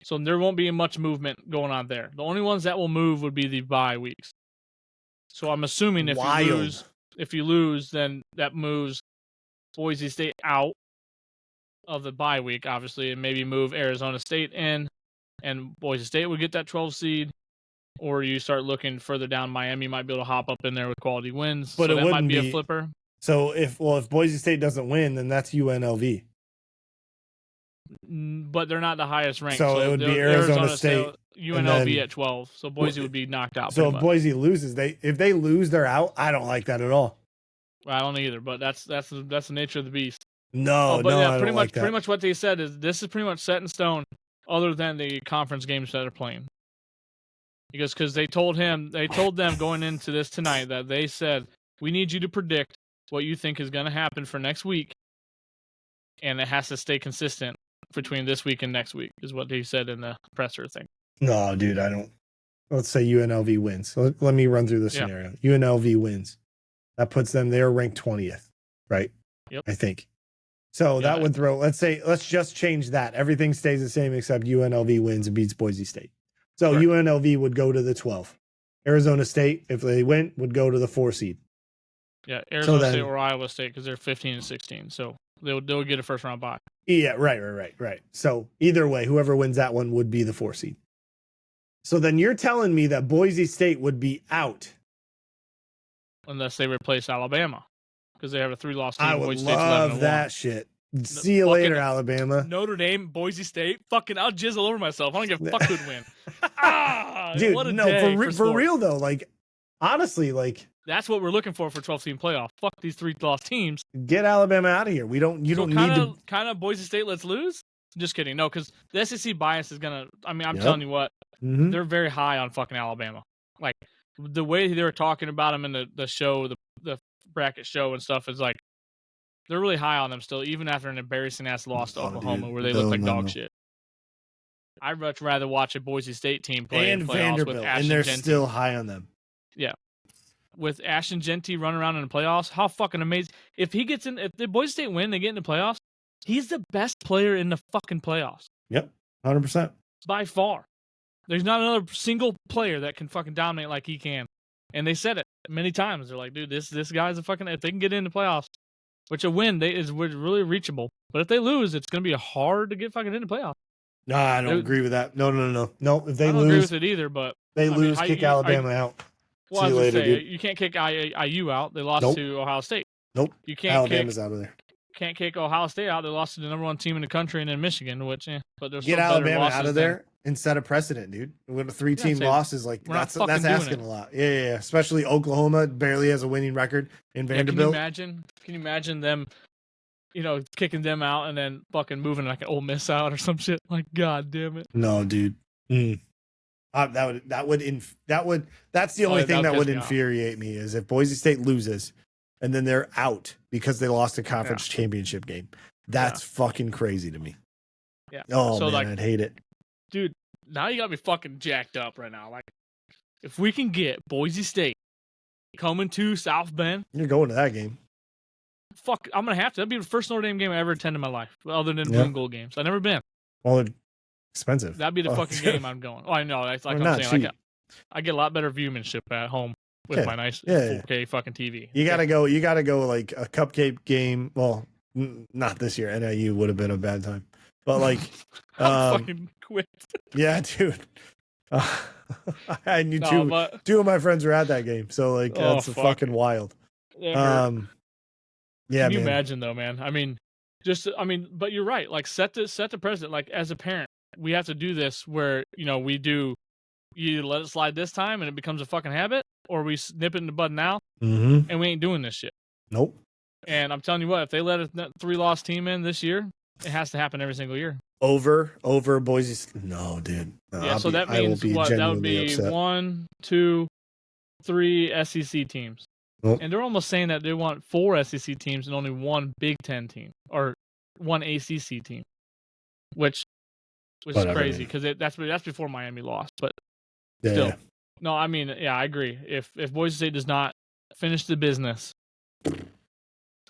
So there won't be much movement going on there. The only ones that will move would be the bye weeks. So I'm assuming if you lose, then that moves Boise State out of the bye week, obviously, and maybe move Arizona State in, and Boise State would get that 12 seed. Or you start looking further down, Miami might be able to hop up in there with quality wins. But so that might be a flipper. So if Boise State doesn't win, then that's UNLV. But they're not the highest ranked. So it would be Arizona State, UNLV at 12. So Boise would be knocked out. So if Boise loses, if they lose, they're out. I don't like that at all. I don't either. But that's the nature of the beast. No, I don't like that. Pretty much what they said is this is pretty much set in stone, other than the conference games that are playing. Because they told them going into this tonight that they said, we need you to predict what you think is going to happen for next week, and it has to stay consistent between this week and next week, is what he said in the presser thing. No, dude, I don't. Let's say UNLV wins. So let me run through the scenario. UNLV wins. That puts them, they're ranked 20th, right? Yep. I think. So that would let's just change that. Everything stays the same except UNLV wins and beats Boise State. So UNLV would go to the 12. Arizona State, if they win, would go to the 4 seed. Yeah, Arizona State or Iowa State because they're 15 and 16, so they'll get a first round bye. Yeah, right. So either way, whoever wins that one would be the 4 seed. So then you're telling me that Boise State would be out unless they replace Alabama because they have a 3-loss team. I would love that shit. See you later, Alabama. Notre Dame, Boise State. Fucking, I'll jizz all over myself. I don't give a fuck who'd win. Dude, what a no, day for real though. Like, honestly, like that's what we're looking for 12-team playoff. Fuck these 3-loss teams. Get Alabama out of here. You don't need to. Kind of Boise State. Let's lose. Just kidding. No, because the SEC bias is gonna. I mean, I'm telling you what. Mm-hmm. They're very high on fucking Alabama. Like the way they were talking about them in the show, the bracket show and stuff is like. They're really high on them still, even after an embarrassing ass loss to Oklahoma, where they look like dog shit. I'd much rather watch a Boise State team play and in playoffs Vanderbilt, with Ashton and they're Genty. Still high on them. Yeah, with Ashton Genty running around in the playoffs, how fucking amazing! If he gets in, if the Boise State win, they get in the playoffs. He's the best player in the fucking playoffs. Yep, 100% by far. There's not another single player that can fucking dominate like he can, and they said it many times. They're like, dude, this guy's a fucking. If they can get in the playoffs. Which a win is really reachable, but if they lose, it's going to be hard to get fucking into playoffs. No, I don't agree with that. No. If they I don't lose, agree with it either. But they lose, kick Alabama out. Well, See you later, dude. You can't kick IU out. They lost to Ohio State. Nope. You can't. Alabama's out of there. Can't kick Ohio State out. They lost to the number 1 team in the country, and then Michigan. Which, but there's get Alabama out of there and set a precedent, dude. With a 3-team loss is like that's asking a lot. Yeah. Especially Oklahoma barely has a winning record in Vanderbilt. Can you imagine them? Kicking them out and then fucking moving like an Ole Miss out or some shit. Like, god damn it. No, dude. That's the only thing that would infuriate me is if Boise State loses and then they're out because they lost a conference championship game. That's fucking crazy to me. Yeah. Oh, so man, I'd hate it. Dude, now you got me fucking jacked up right now. Like, if we can get Boise State coming to South Bend. You're going to that game. Fuck, I'm going to have to. That'd be the first Notre Dame game I ever attended in my life, other than blue and gold games. I've never been. Well, they're expensive. That'd be the fucking game I'm going. Oh, I know. That's like I'm saying. I get a lot better viewmanship at home with my nice 4K fucking TV. You gotta go like a cupcake game. Well, not this year. NIU would have been a bad time. But like, fucking quit. Yeah, dude. I knew two of my friends were at that game, so like that's fucking wild. Yeah, can you imagine though, man? I mean, but you're right. Like, set the precedent. Like, as a parent, we have to do this where you let it slide this time and it becomes a fucking habit, or we nip it in the bud now, and we ain't doing this shit. Nope. And I'm telling you what, if they let a 3-loss team in this year, it has to happen every single year. Over Boise. No, dude. So that means what? That would be upset. 1, 2, 3 SEC teams. Nope. And they're almost saying that they want 4 SEC teams and only 1 Big Ten team or 1 ACC team, which is crazy because that's before Miami lost. But still, no, I mean, I agree. If Boise State does not finish the business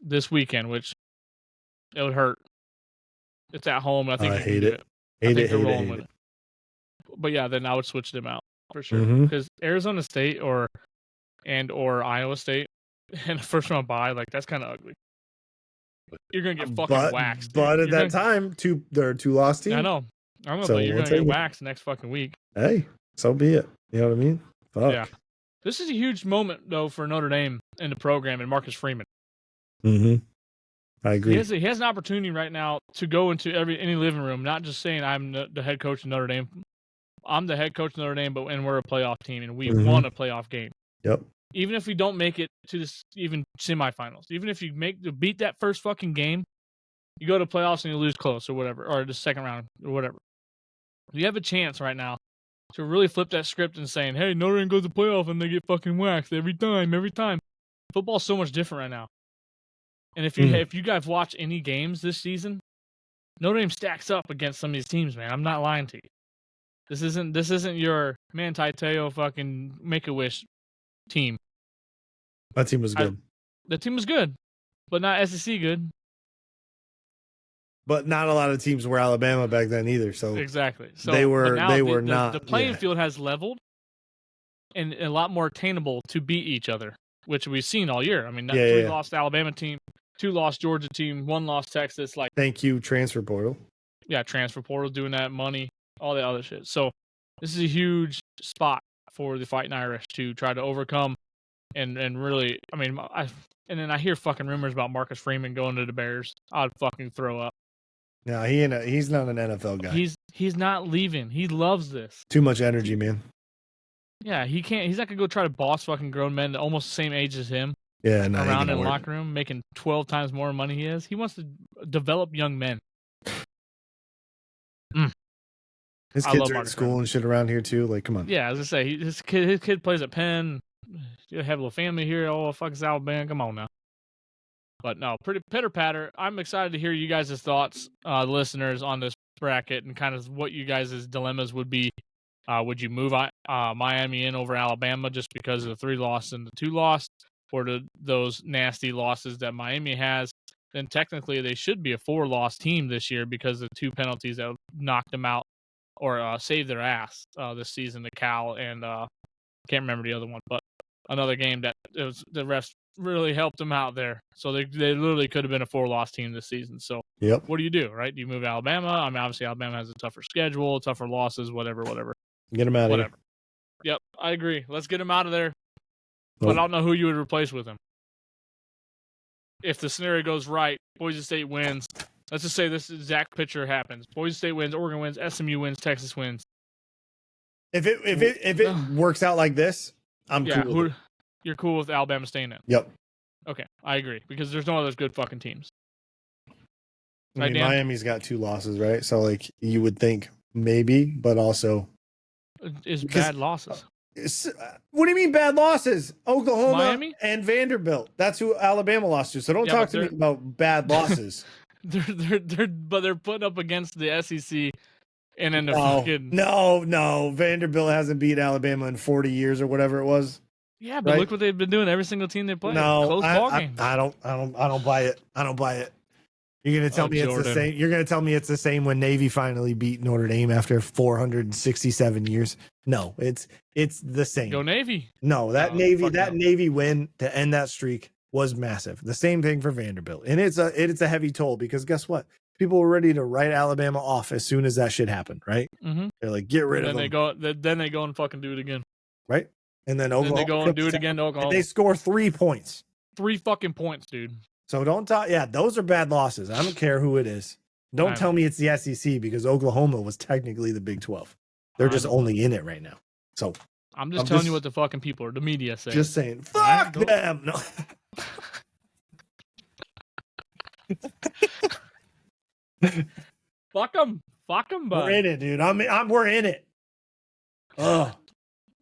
this weekend, which it would hurt, it's at home. I think I hate it. Hate it. But yeah, then I would switch them out for sure because Arizona State or Iowa State and a first round bye, like that's kind of ugly. You're gonna get fucking waxed. But at that time, there are 2 lost teams. I know. But you're gonna get waxed next fucking week. Hey, so be it. You know what I mean? Fuck. Yeah. This is a huge moment though for Notre Dame in the program and Marcus Freeman. I agree. He has an opportunity right now to go into any living room, not just saying I'm the head coach of Notre Dame. I'm the head coach of Notre Dame, and we're a playoff team, and we won a playoff game. Yep. Even if we don't make it to this even semifinals, even if you beat that first fucking game, you go to playoffs and you lose close or whatever, or the second round or whatever. You have a chance right now to really flip that script and saying, hey, Notre Dame goes to playoff and they get fucking waxed every time. Football's so much different right now. And if you guys watch any games this season, Notre Dame stacks up against some of these teams, man. I'm not lying to you. This isn't your Manti Te'o fucking Make-A-Wish team. That team was good. The team was good, but not SEC good. But not a lot of teams were Alabama back then either. So exactly. So they were not. The playing field has leveled and a lot more attainable to beat each other. which we've seen all year. I mean, Yeah, 3 yeah. lost Alabama team, 2 lost Georgia team, 1 lost Texas. Like, thank you, transfer portal. Yeah, transfer portal, doing that, money, all that other shit. So this is a huge spot for the Fighting Irish to try to overcome and really. I mean, and then I hear fucking rumors about Marcus Freeman going to the Bears. I'd fucking throw up. No, he's not an NFL guy. He's not leaving. He loves this. Too much energy, man. Yeah, he can't. He's not gonna go try to boss fucking grown men almost the same age as him. Yeah, no, around in the locker room making 12 times more money he is. He wants to develop young men. His kids are in school and shit around here too. Like, come on. Yeah, as I say, his kid plays at Penn. You have a little family here. Oh, fuck, it's Alabama. Come on now. But no, pretty pitter patter. I'm excited to hear you guys' thoughts, listeners, on this bracket and kind of what you guys' dilemmas would be. Would you move Miami in over Alabama just because of the 3 loss and the 2 loss, or those nasty losses that Miami has? Then technically they should be a 4-loss team this year because of 2 penalties that knocked them out or saved their ass this season to Cal and can't remember the other one, but another game that the refs really helped them out there. So they literally could have been a 4-loss team this season. So what do you do, right? Do you move Alabama? I mean, obviously Alabama has a tougher schedule, tougher losses, whatever. Get them out of here. Yep, I agree. Let's get him out of there. But I don't know who you would replace with him. If the scenario goes right, Boise State wins. Let's just say this exact picture happens. Boise State wins, Oregon wins, SMU wins, Texas wins. If it works out like this, I'm cool with it. You're cool with Alabama staying in? Yep. Okay, I agree because there's no other good fucking teams. I mean, Miami's got 2 losses, right? So like you would think maybe, but also it's bad losses. What do you mean bad losses? Oklahoma Miami? And Vanderbilt. That's who Alabama lost to. So don't talk to me about bad losses. They're putting up against the SEC and then fucking no. Vanderbilt hasn't beat Alabama in 40 years or whatever it was. Yeah, but look what they've been doing. Every single team they play. No, close ball games. I don't buy it. I don't buy it. You're gonna tell me it's the same. You're gonna tell me it's the same when Navy finally beat Notre Dame after 467 years. No, it's the same. Go Navy. No, Navy win to end that streak was massive. The same thing for Vanderbilt, and it's a heavy toll because guess what? People were ready to write Alabama off as soon as that shit happened, right? Mm-hmm. They're like, get rid of them. Then they go and fucking do it again, right? And then Oklahoma, they go and do it again to Oklahoma. They score 3 points. 3 fucking points, dude. So don't talk. Yeah, those are bad losses. I don't care who it is. Don't tell me it's the SEC because Oklahoma was technically the Big 12. They're just only in it right now. So I'm just telling you what the fucking people or the media say. Just saying, fuck them. No. Fuck them, bud. We're in it, dude. We're in it. Oh,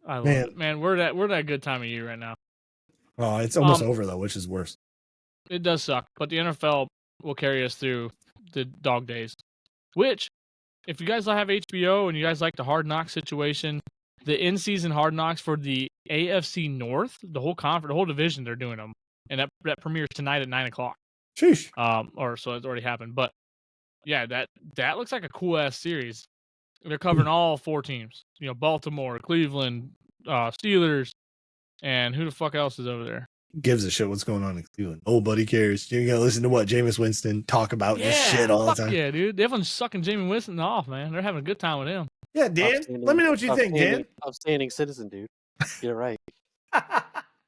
I love it. Man, we're that good time of year right now. Oh, it's almost over though, which is worse. It does suck, but the NFL will carry us through the dog days. Which, if you guys have HBO and you guys like the Hard Knocks situation, the in-season Hard Knocks for the AFC North, the whole conference, the whole division, they're doing them, and that premieres tonight at 9:00. Sheesh. Or so it's already happened, but yeah, that looks like a cool ass series. They're covering all 4 teams. You know, Baltimore, Cleveland, Steelers, and who the fuck else is over there? Gives a shit what's going on in Cleveland. Nobody cares. You're gonna listen to what Jameis Winston talk about this shit all the time. Yeah, dude. Everyone's sucking Jameis Winston off, man. They're having a good time with him. Yeah, Dan. Let me know what you think, Dan. Upstanding citizen, dude. Get it right.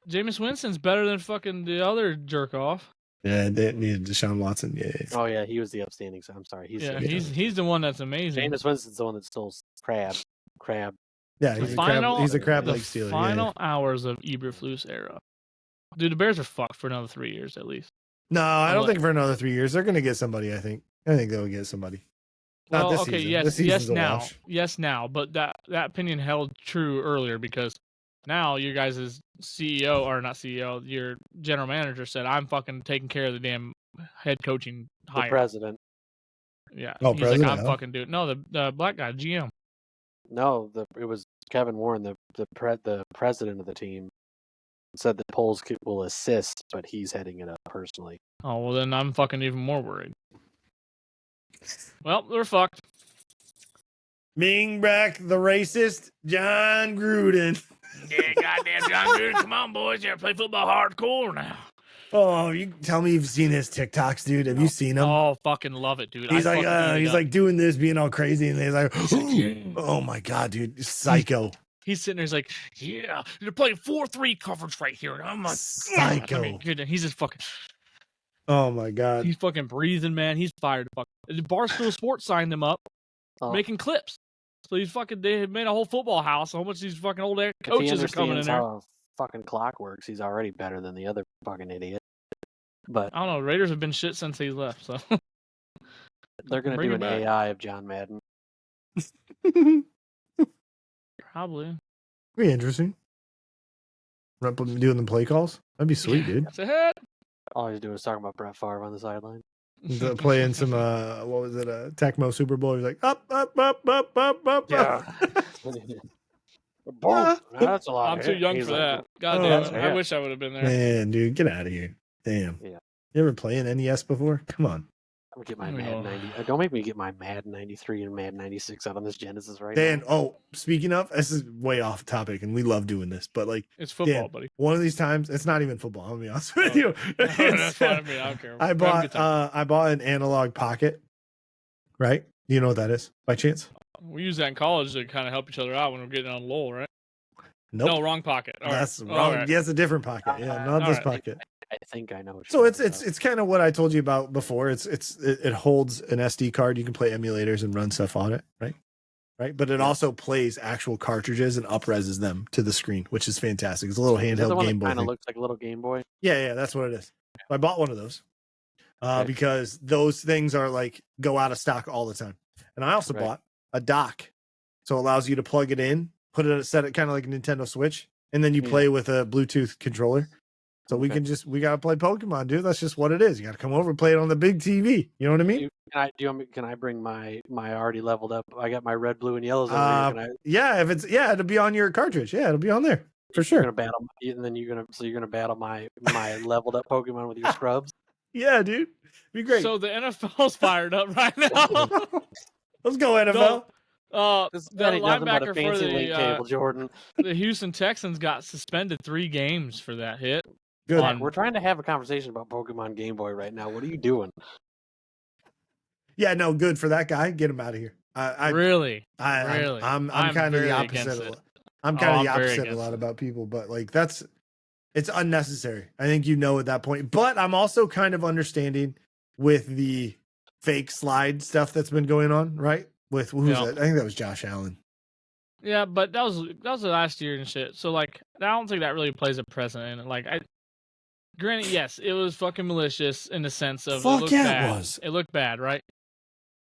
Jameis Winston's better than fucking the other jerk off. Yeah, they needed Deshaun Watson. Yeah. Oh yeah, he was the upstanding. So I'm sorry. He's the one that's amazing. Jameis Winston's the one that stole crab. Yeah, he's a crab leg stealer. Final hours of Eberflus era. Dude, the Bears are fucked for another 3 years at least. No, I don't think for another 3 years. They're gonna get somebody. I think they'll get somebody. Not this season. Yes, now. But that opinion held true earlier because now your guys' CEO or not CEO, your general manager said, "I'm fucking taking care of the damn head coaching hire." The president. Yeah. Oh, he's president. like, I'm fucking doing. No, the black guy, GM. No, it was Kevin Warren, the president of the team. Said the polls will assist, but he's heading it up personally. Oh, well, then I'm fucking even more worried. Well, we're fucked. Bring back the racist John Gruden. Yeah, goddamn John Gruden. Come on, boys. You ever play football hardcore now? Oh, you tell me you've seen his TikToks, dude. Have you seen him? Oh, fucking love it, dude. He's like doing this, being all crazy, and he's like, oh my god, dude, psycho. He's sitting there, he's like, yeah, they're playing 4-3 coverage right here. And I'm like, psycho. I mean, he's just fucking. Oh my god. He's fucking breathing, man. He's fired. Barstool Sports signed him up, making clips. So they made a whole football house. So much of these fucking old coaches are coming in there. How fucking clock works. He's already better than the other fucking idiot. But I don't know. Raiders have been shit since he left. So they're gonna do an AI of John Madden. Probably. Be interesting. Doing the play calls. That'd be sweet, dude. That's a hit. All he's doing is talking about Brett Favre on the sideline. Playing some what was it? Tecmo Super Bowl. He's like up. Yeah. That's a lot. I'm too young for that. God damn it. I wish I would have been there. Man, dude, get out of here. Damn. Yeah. You ever play an NES before? Come on. I'm gonna get my Madden 90. Don't make me get my Madden 93 and Madden 96 out on this Genesis right Dan, now. oh, speaking of, this is way off topic, and we love doing this, but like, it's football, Dan, buddy. One of these times, it's not even football. I'm gonna be honest with you. That's fine. I mean, I don't care. I bought an analog pocket. Right? Do you know what that is by chance? We use that in college to kind of help each other out when we're getting on lull, right? Nope. No, wrong pocket. That's wrong. Right. Yes, a different pocket. Yeah, not this pocket. I think I know. So it's kind of what I told you about before. It holds an SD card. You can play emulators and run stuff on it, right? But it also plays actual cartridges and upreses them to the screen, which is fantastic. It's a little handheld Game Boy. Kind of looks like a little Game Boy. Yeah, that's what it is. I bought one of those because those things are like go out of stock all the time. And I also bought a dock, so it allows you to plug it in, set it kind of like a Nintendo Switch, and then you play with a Bluetooth controller. So we gotta play Pokemon, dude. That's just what it is. You gotta come over and play it on the big TV. You know what I mean? Can I bring my already leveled up? I got my red, blue, and yellows. Yeah, it'll be on your cartridge. Yeah, it'll be on there for sure. You're gonna battle, and then you're gonna battle my leveled up Pokemon with your scrubs. Yeah, dude, be great. So the NFL's fired up right now. Let's go NFL. The linebacker for the table, Jordan. The Houston Texans got suspended 3 games for that hit. Good. We're trying to have a conversation about Pokemon Game Boy right now. What are you doing? Yeah, no, good for that guy. Get him out of here. Really? I'm kind of the opposite. I'm kind of the opposite a lot about people, but like it's unnecessary. I think you know at that point. But I'm also kind of understanding with the fake slide stuff that's been going on, right? With who's that? I think that was Josh Allen. Yeah, but that was the last year and shit. So like, I don't think that really plays a precedent in it. Like, granted, yes, it was fucking malicious in the sense of it was. It looked bad, right?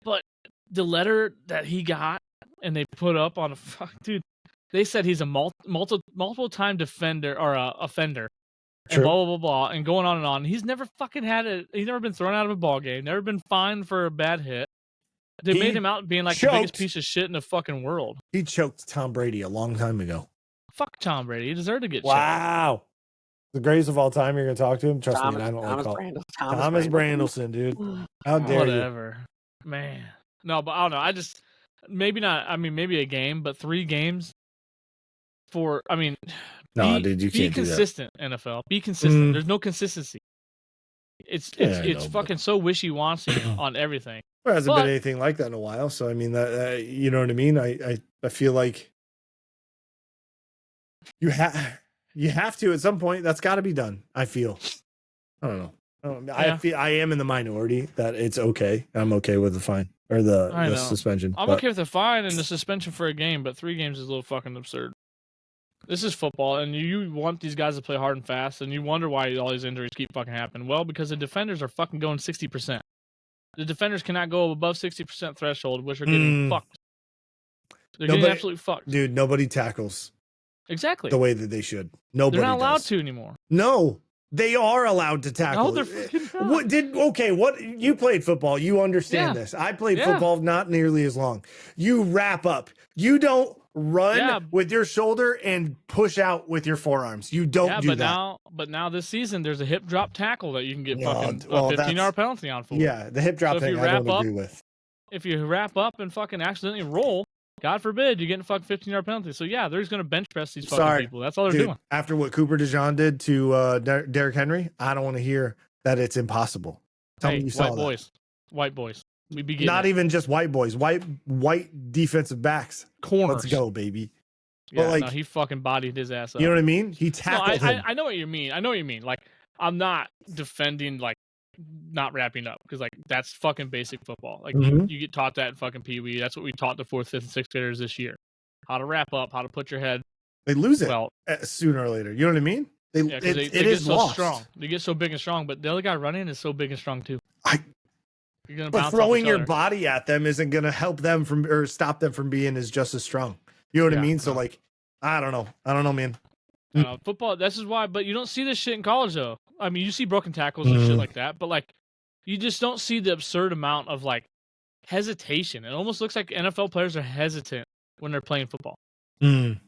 But the letter that he got and they put up on dude, they said he's a multiple time defender or offender. And blah, blah, blah, blah, and going on and on. He's never fucking he's never been thrown out of a ball game, never been fined for a bad hit. They made him out being like the biggest piece of shit in the fucking world. He choked Tom Brady a long time ago. Fuck Tom Brady. He deserved to get choked. Wow. The greatest of all time, you're going to talk to him? Trust me, I don't like call Thomas Brandelson, dude. How dare you? Whatever. Man. No, but I don't know. I just, maybe not, I mean, maybe a game, but 3 games for, I mean, dude, you can't be consistent, NFL. Be consistent. There's no consistency. It's fucking so wishy-washy on everything. There hasn't been anything like that in a while. So, I mean, you know what I mean? I feel like you have to at some point. That's got to be done. I feel. I don't know. I am in the minority that it's okay. I'm okay with the fine or the suspension. I'm okay with the fine and the suspension for a game, but 3 games is a little fucking absurd. This is football, and you want these guys to play hard and fast, and you wonder why all these injuries keep fucking happening. Well, because the defenders are fucking going 60%. The defenders cannot go above 60% threshold, which are getting fucked. They're getting absolutely fucked. Dude, nobody tackles. Exactly. The way that they should. Nobody They're not allowed does. to anymore. No. They are allowed to tackle. No, they're fucking not. What you played football, you understand this. I played football not nearly as long. You wrap up. You don't run with your shoulder and push out with your forearms. You don't do that. But now this season there's a hip drop tackle that you can get fucking a 15-yard penalty on for. Yeah, the hip drop thing I don't agree with. If you wrap up and fucking accidentally roll, God forbid you're getting fucked 15-yard penalty. So yeah, they're just gonna bench press these fucking people. That's all they're doing. After what Cooper DeJean did to Derrick Henry, I don't want to hear that it's impossible. Tell me you saw that. White boys. We be not even just white boys, white defensive backs. Corners. Let's go, baby. Yeah, but no, he fucking bodied his ass up. You know what I mean? He tackled him. I know what you mean. Like, I'm not defending like not wrapping up because like that's fucking basic football. Like you get taught that in fucking Pee Wee. That's what we taught the 4th, 5th, and 6th graders this year. How to wrap up, how to put your head. They lose it sooner or later. You know what I mean? They get so lost. Strong. They get so big and strong, but the other guy running is so big and strong too. But throwing your body at them isn't going to help them or stop them from being just as strong. You know what I mean? So like, I don't know, man. Football. This is why, but you don't see this shit in college though. I mean, you see broken tackles and shit like that, but like, you just don't see the absurd amount of like hesitation. It almost looks like NFL players are hesitant when they're playing football. And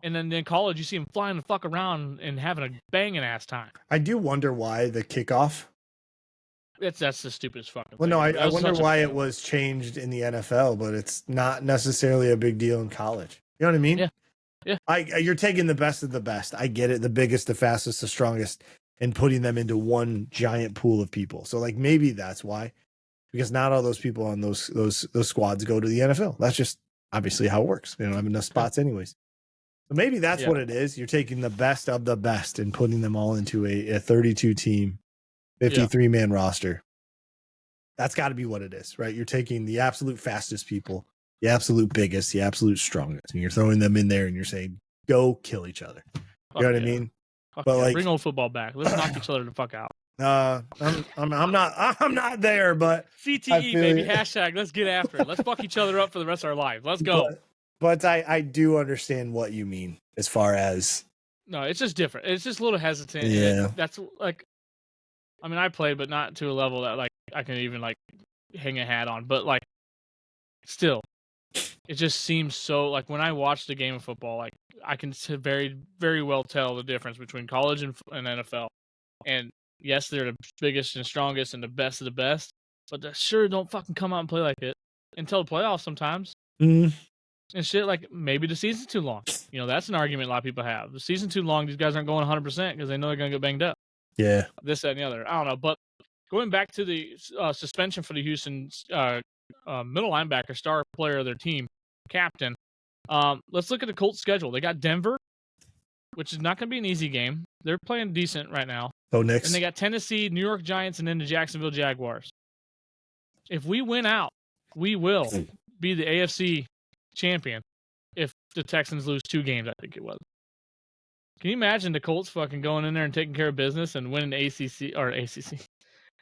then in college, you see them flying the fuck around and having a banging ass time. I do wonder why the kickoff. That's the stupidest fucking. Well, no, I wonder why it was changed in the NFL, but it's not necessarily a big deal in college. You know what I mean? Yeah. You're taking the best of the best. I get it. The biggest, the fastest, the strongest, and putting them into one giant pool of people. So like maybe that's why, because not all those people on those squads go to the NFL. That's just obviously how it works. They don't have enough spots anyways. So maybe that's what it is. You're taking the best of the best and putting them all into a 32 team, 53 man roster. That's got to be what it is, right? You're taking the absolute fastest people, the absolute biggest, the absolute strongest, and you're throwing them in there and you're saying, go kill each other. You know what I mean? But like, bring old football back. Let's knock each other the fuck out. I'm not there, but CTE baby, hashtag let's get after it. Let's fuck each other up for the rest of our lives. Let's go. But I do understand what you mean as far as no, it's just different. It's just a little hesitant. Yeah. That's like, I mean, I played, but not to a level that like I can even like hang a hat on. But like, still, it just seems so like when I watch the game of football, like I can very, very well tell the difference between college and NFL. And yes, they're the biggest and strongest and the best of the best, but they sure don't fucking come out and play like it until the playoffs sometimes. And shit, like maybe the season's too long. You know, that's an argument a lot of people have. The season's too long. These guys aren't going 100% because they know they're going to get banged up. Yeah. This, that, and the other. I don't know. But going back to the suspension for the Houston middle linebacker, star player of their team, captain, let's look at the Colts schedule. They got Denver, which is not going to be an easy game. They're playing decent right now. Oh, Knicks. And they got Tennessee, New York Giants, and then the Jacksonville Jaguars. If we win out, we will be the AFC champion if the Texans lose 2 games, I think it was. Can you imagine the Colts fucking going in there and taking care of business and winning the ACC,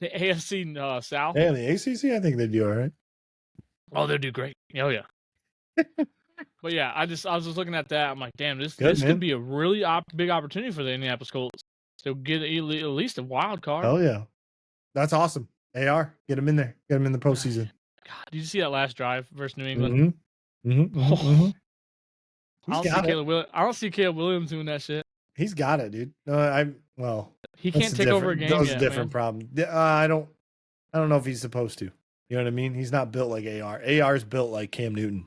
the AFC South? Yeah, the ACC, I think they'd do all right. Oh, they'll do great. Oh, yeah. But yeah, I was just looking at that. I'm like, damn, this could be a really big opportunity for the Indianapolis Colts to get at least a wild card. Oh, yeah. That's awesome. AR, get him in there. Get him in the postseason. God, did you see that last drive versus New England? I don't see Caleb Williams doing that shit. He's got it, dude. No, he can't take over a game. That's a different problem. I don't know if he's supposed to. You know what I mean? He's not built like AR. AR's built like Cam Newton.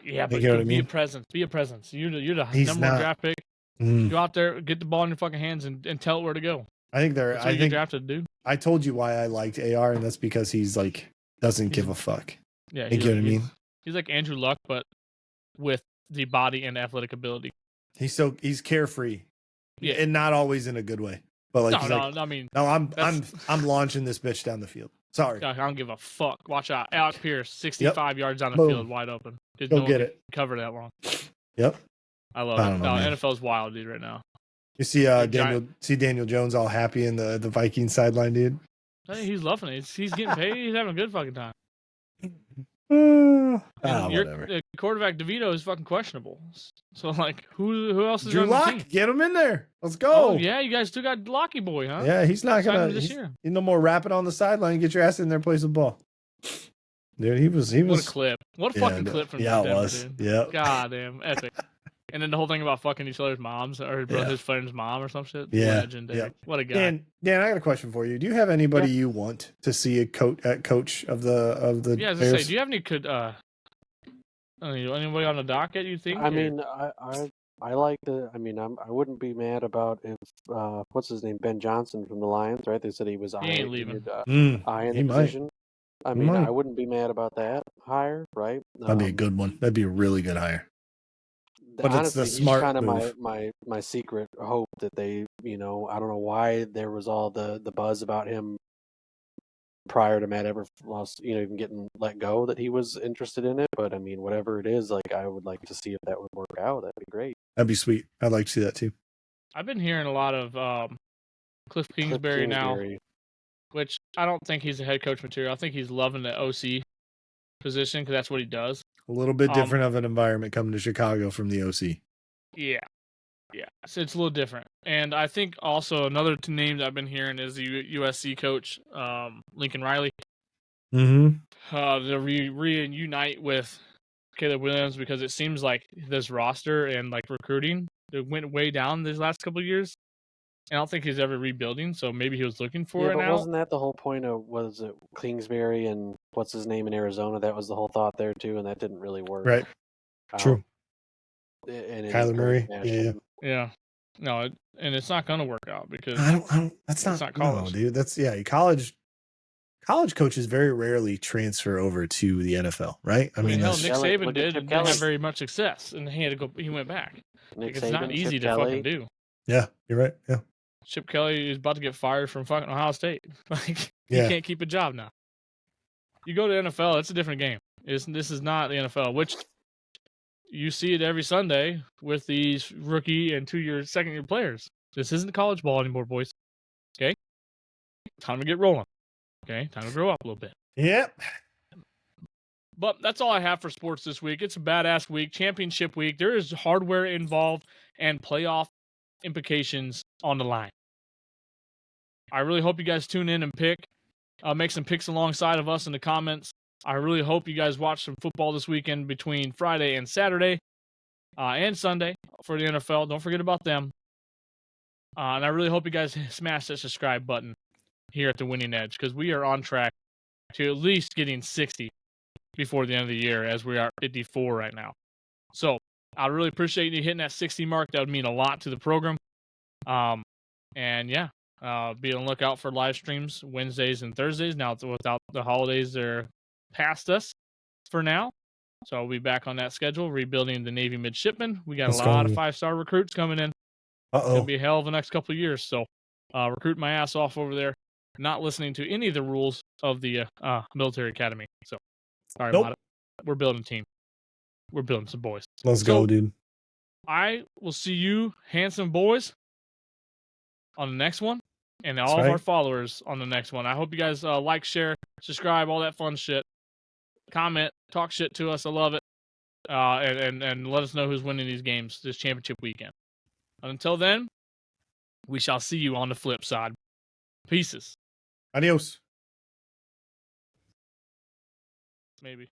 Yeah, but you know what I mean? Be a presence. You're the number 1 draft pick. Go out there, get the ball in your fucking hands, and tell it where to go. I think they're. I think drafted, dude. I told you why I liked AR, and that's because he's like doesn't give a fuck. Yeah, you know what I mean? He's like Andrew Luck, but with the body and athletic ability. He's carefree, and not always in a good way. But like, I'm launching this bitch down the field. Sorry, I don't give a fuck. Watch out, Alex Pierce, 65 yards down the field, wide open. Go get it. Cover that long. Yep. I love it. NFL's wild, dude, right now. You see Daniel Jones all happy in the Vikings sideline, dude. Hey, he's loving it. He's getting paid. He's having a good fucking time. Whatever. The quarterback DeVito is fucking questionable. So like, who else is Drew on Lock? the team? Get him in there. Let's go. Oh yeah, you guys still got Locky boy, huh? Yeah, he's not gonna. He's no more rapping on the sideline. Get your ass in there, play some ball. Dude, he was. What a clip! What a fucking clip from Denver, it was. Dude. Yeah. Goddamn epic. And then the whole thing about fucking each other's moms or his friend's mom or some shit. Yeah. Legendary. Yeah. What a guy. Dan, I got a question for you. Do you have anybody you want to see a coach of the? Yeah, I was gonna say, do you have any Anybody on the docket? You think? I mean, I like the. I mean, I wouldn't be mad about if what's his name, Ben Johnson from the Lions, right? They said he was he ain't leaving. eyeing He the might. position. I He mean, I might. wouldn't be mad about that hire, right? That'd be a good one. That'd be a really good hire. But Honestly, it's the smart he's kind of move. my secret hope that they, I don't know why there was all the buzz about him prior to Matt Eberflus, even getting let go, that he was interested in it. But I mean, whatever it is, like, I would like to see if that would work out. That'd be great. That'd be sweet. I'd like to see that too. I've been hearing a lot of Cliff Kingsbury now, which I don't think he's a head coach material. I think he's loving the OC position because that's what he does. A little bit different of an environment coming to Chicago from the OC. Yeah. So it's a little different. And I think also another two names I've been hearing is the USC coach, Lincoln Riley. Mm-hmm. To reunite with Caleb Williams, because it seems like this roster and like recruiting, it went way down these last couple of years. I don't think he's ever rebuilding, so maybe he was looking for it but now. wasn't that the whole point of, was it Kingsbury and what's his name in Arizona? That was the whole thought there too, and that didn't really work. Right. True. Kyler Murray. Yeah. No, and it's not going to work out because I don't. That's not college, no, dude. That's college. College coaches very rarely transfer over to the NFL, right? I mean, Nick Saban didn't have very much success, and he had to go. He went back. It's not easy to fucking do. Yeah, you're right. Yeah. Chip Kelly is about to get fired from fucking Ohio State. Like, he can't keep a job now. You go to NFL, it's a different game. This is not the NFL, which you see it every Sunday with these rookie and second-year players. This isn't college ball anymore, boys. Okay? Time to get rolling. Okay? Time to grow up a little bit. Yep. But that's all I have for sports this week. It's a badass week, championship week. There is hardware involved and playoff implications on the line. I really hope you guys tune in and make some picks alongside of us in the comments. I really hope you guys watch some football this weekend between Friday and Saturday and Sunday for the NFL. Don't forget about them. And I really hope you guys smash that subscribe button here at the Winning Edge, because we are on track to at least getting 60 before the end of the year, as we are at 54 right now. So I really appreciate you hitting that 60 mark. That would mean a lot to the program. And yeah. Be on the lookout for live streams Wednesdays and Thursdays. Now, without the holidays, they're past us for now. So we'll be back on that schedule, rebuilding the Navy midshipmen. We got a lot of 5-star recruits coming in. It's going to be a hell of the next couple of years. So recruit my ass off over there, not listening to any of the rules of the military academy. So sorry about it. We're building a team. We're building some boys. Let's go, dude. I will see you, handsome boys, on the next one. And all of our followers on the next one. I hope you guys like, share, subscribe, all that fun shit. Comment, talk shit to us. I love it. And let us know who's winning these games this championship weekend. And until then, we shall see you on the flip side. Pieces. Adios. Maybe.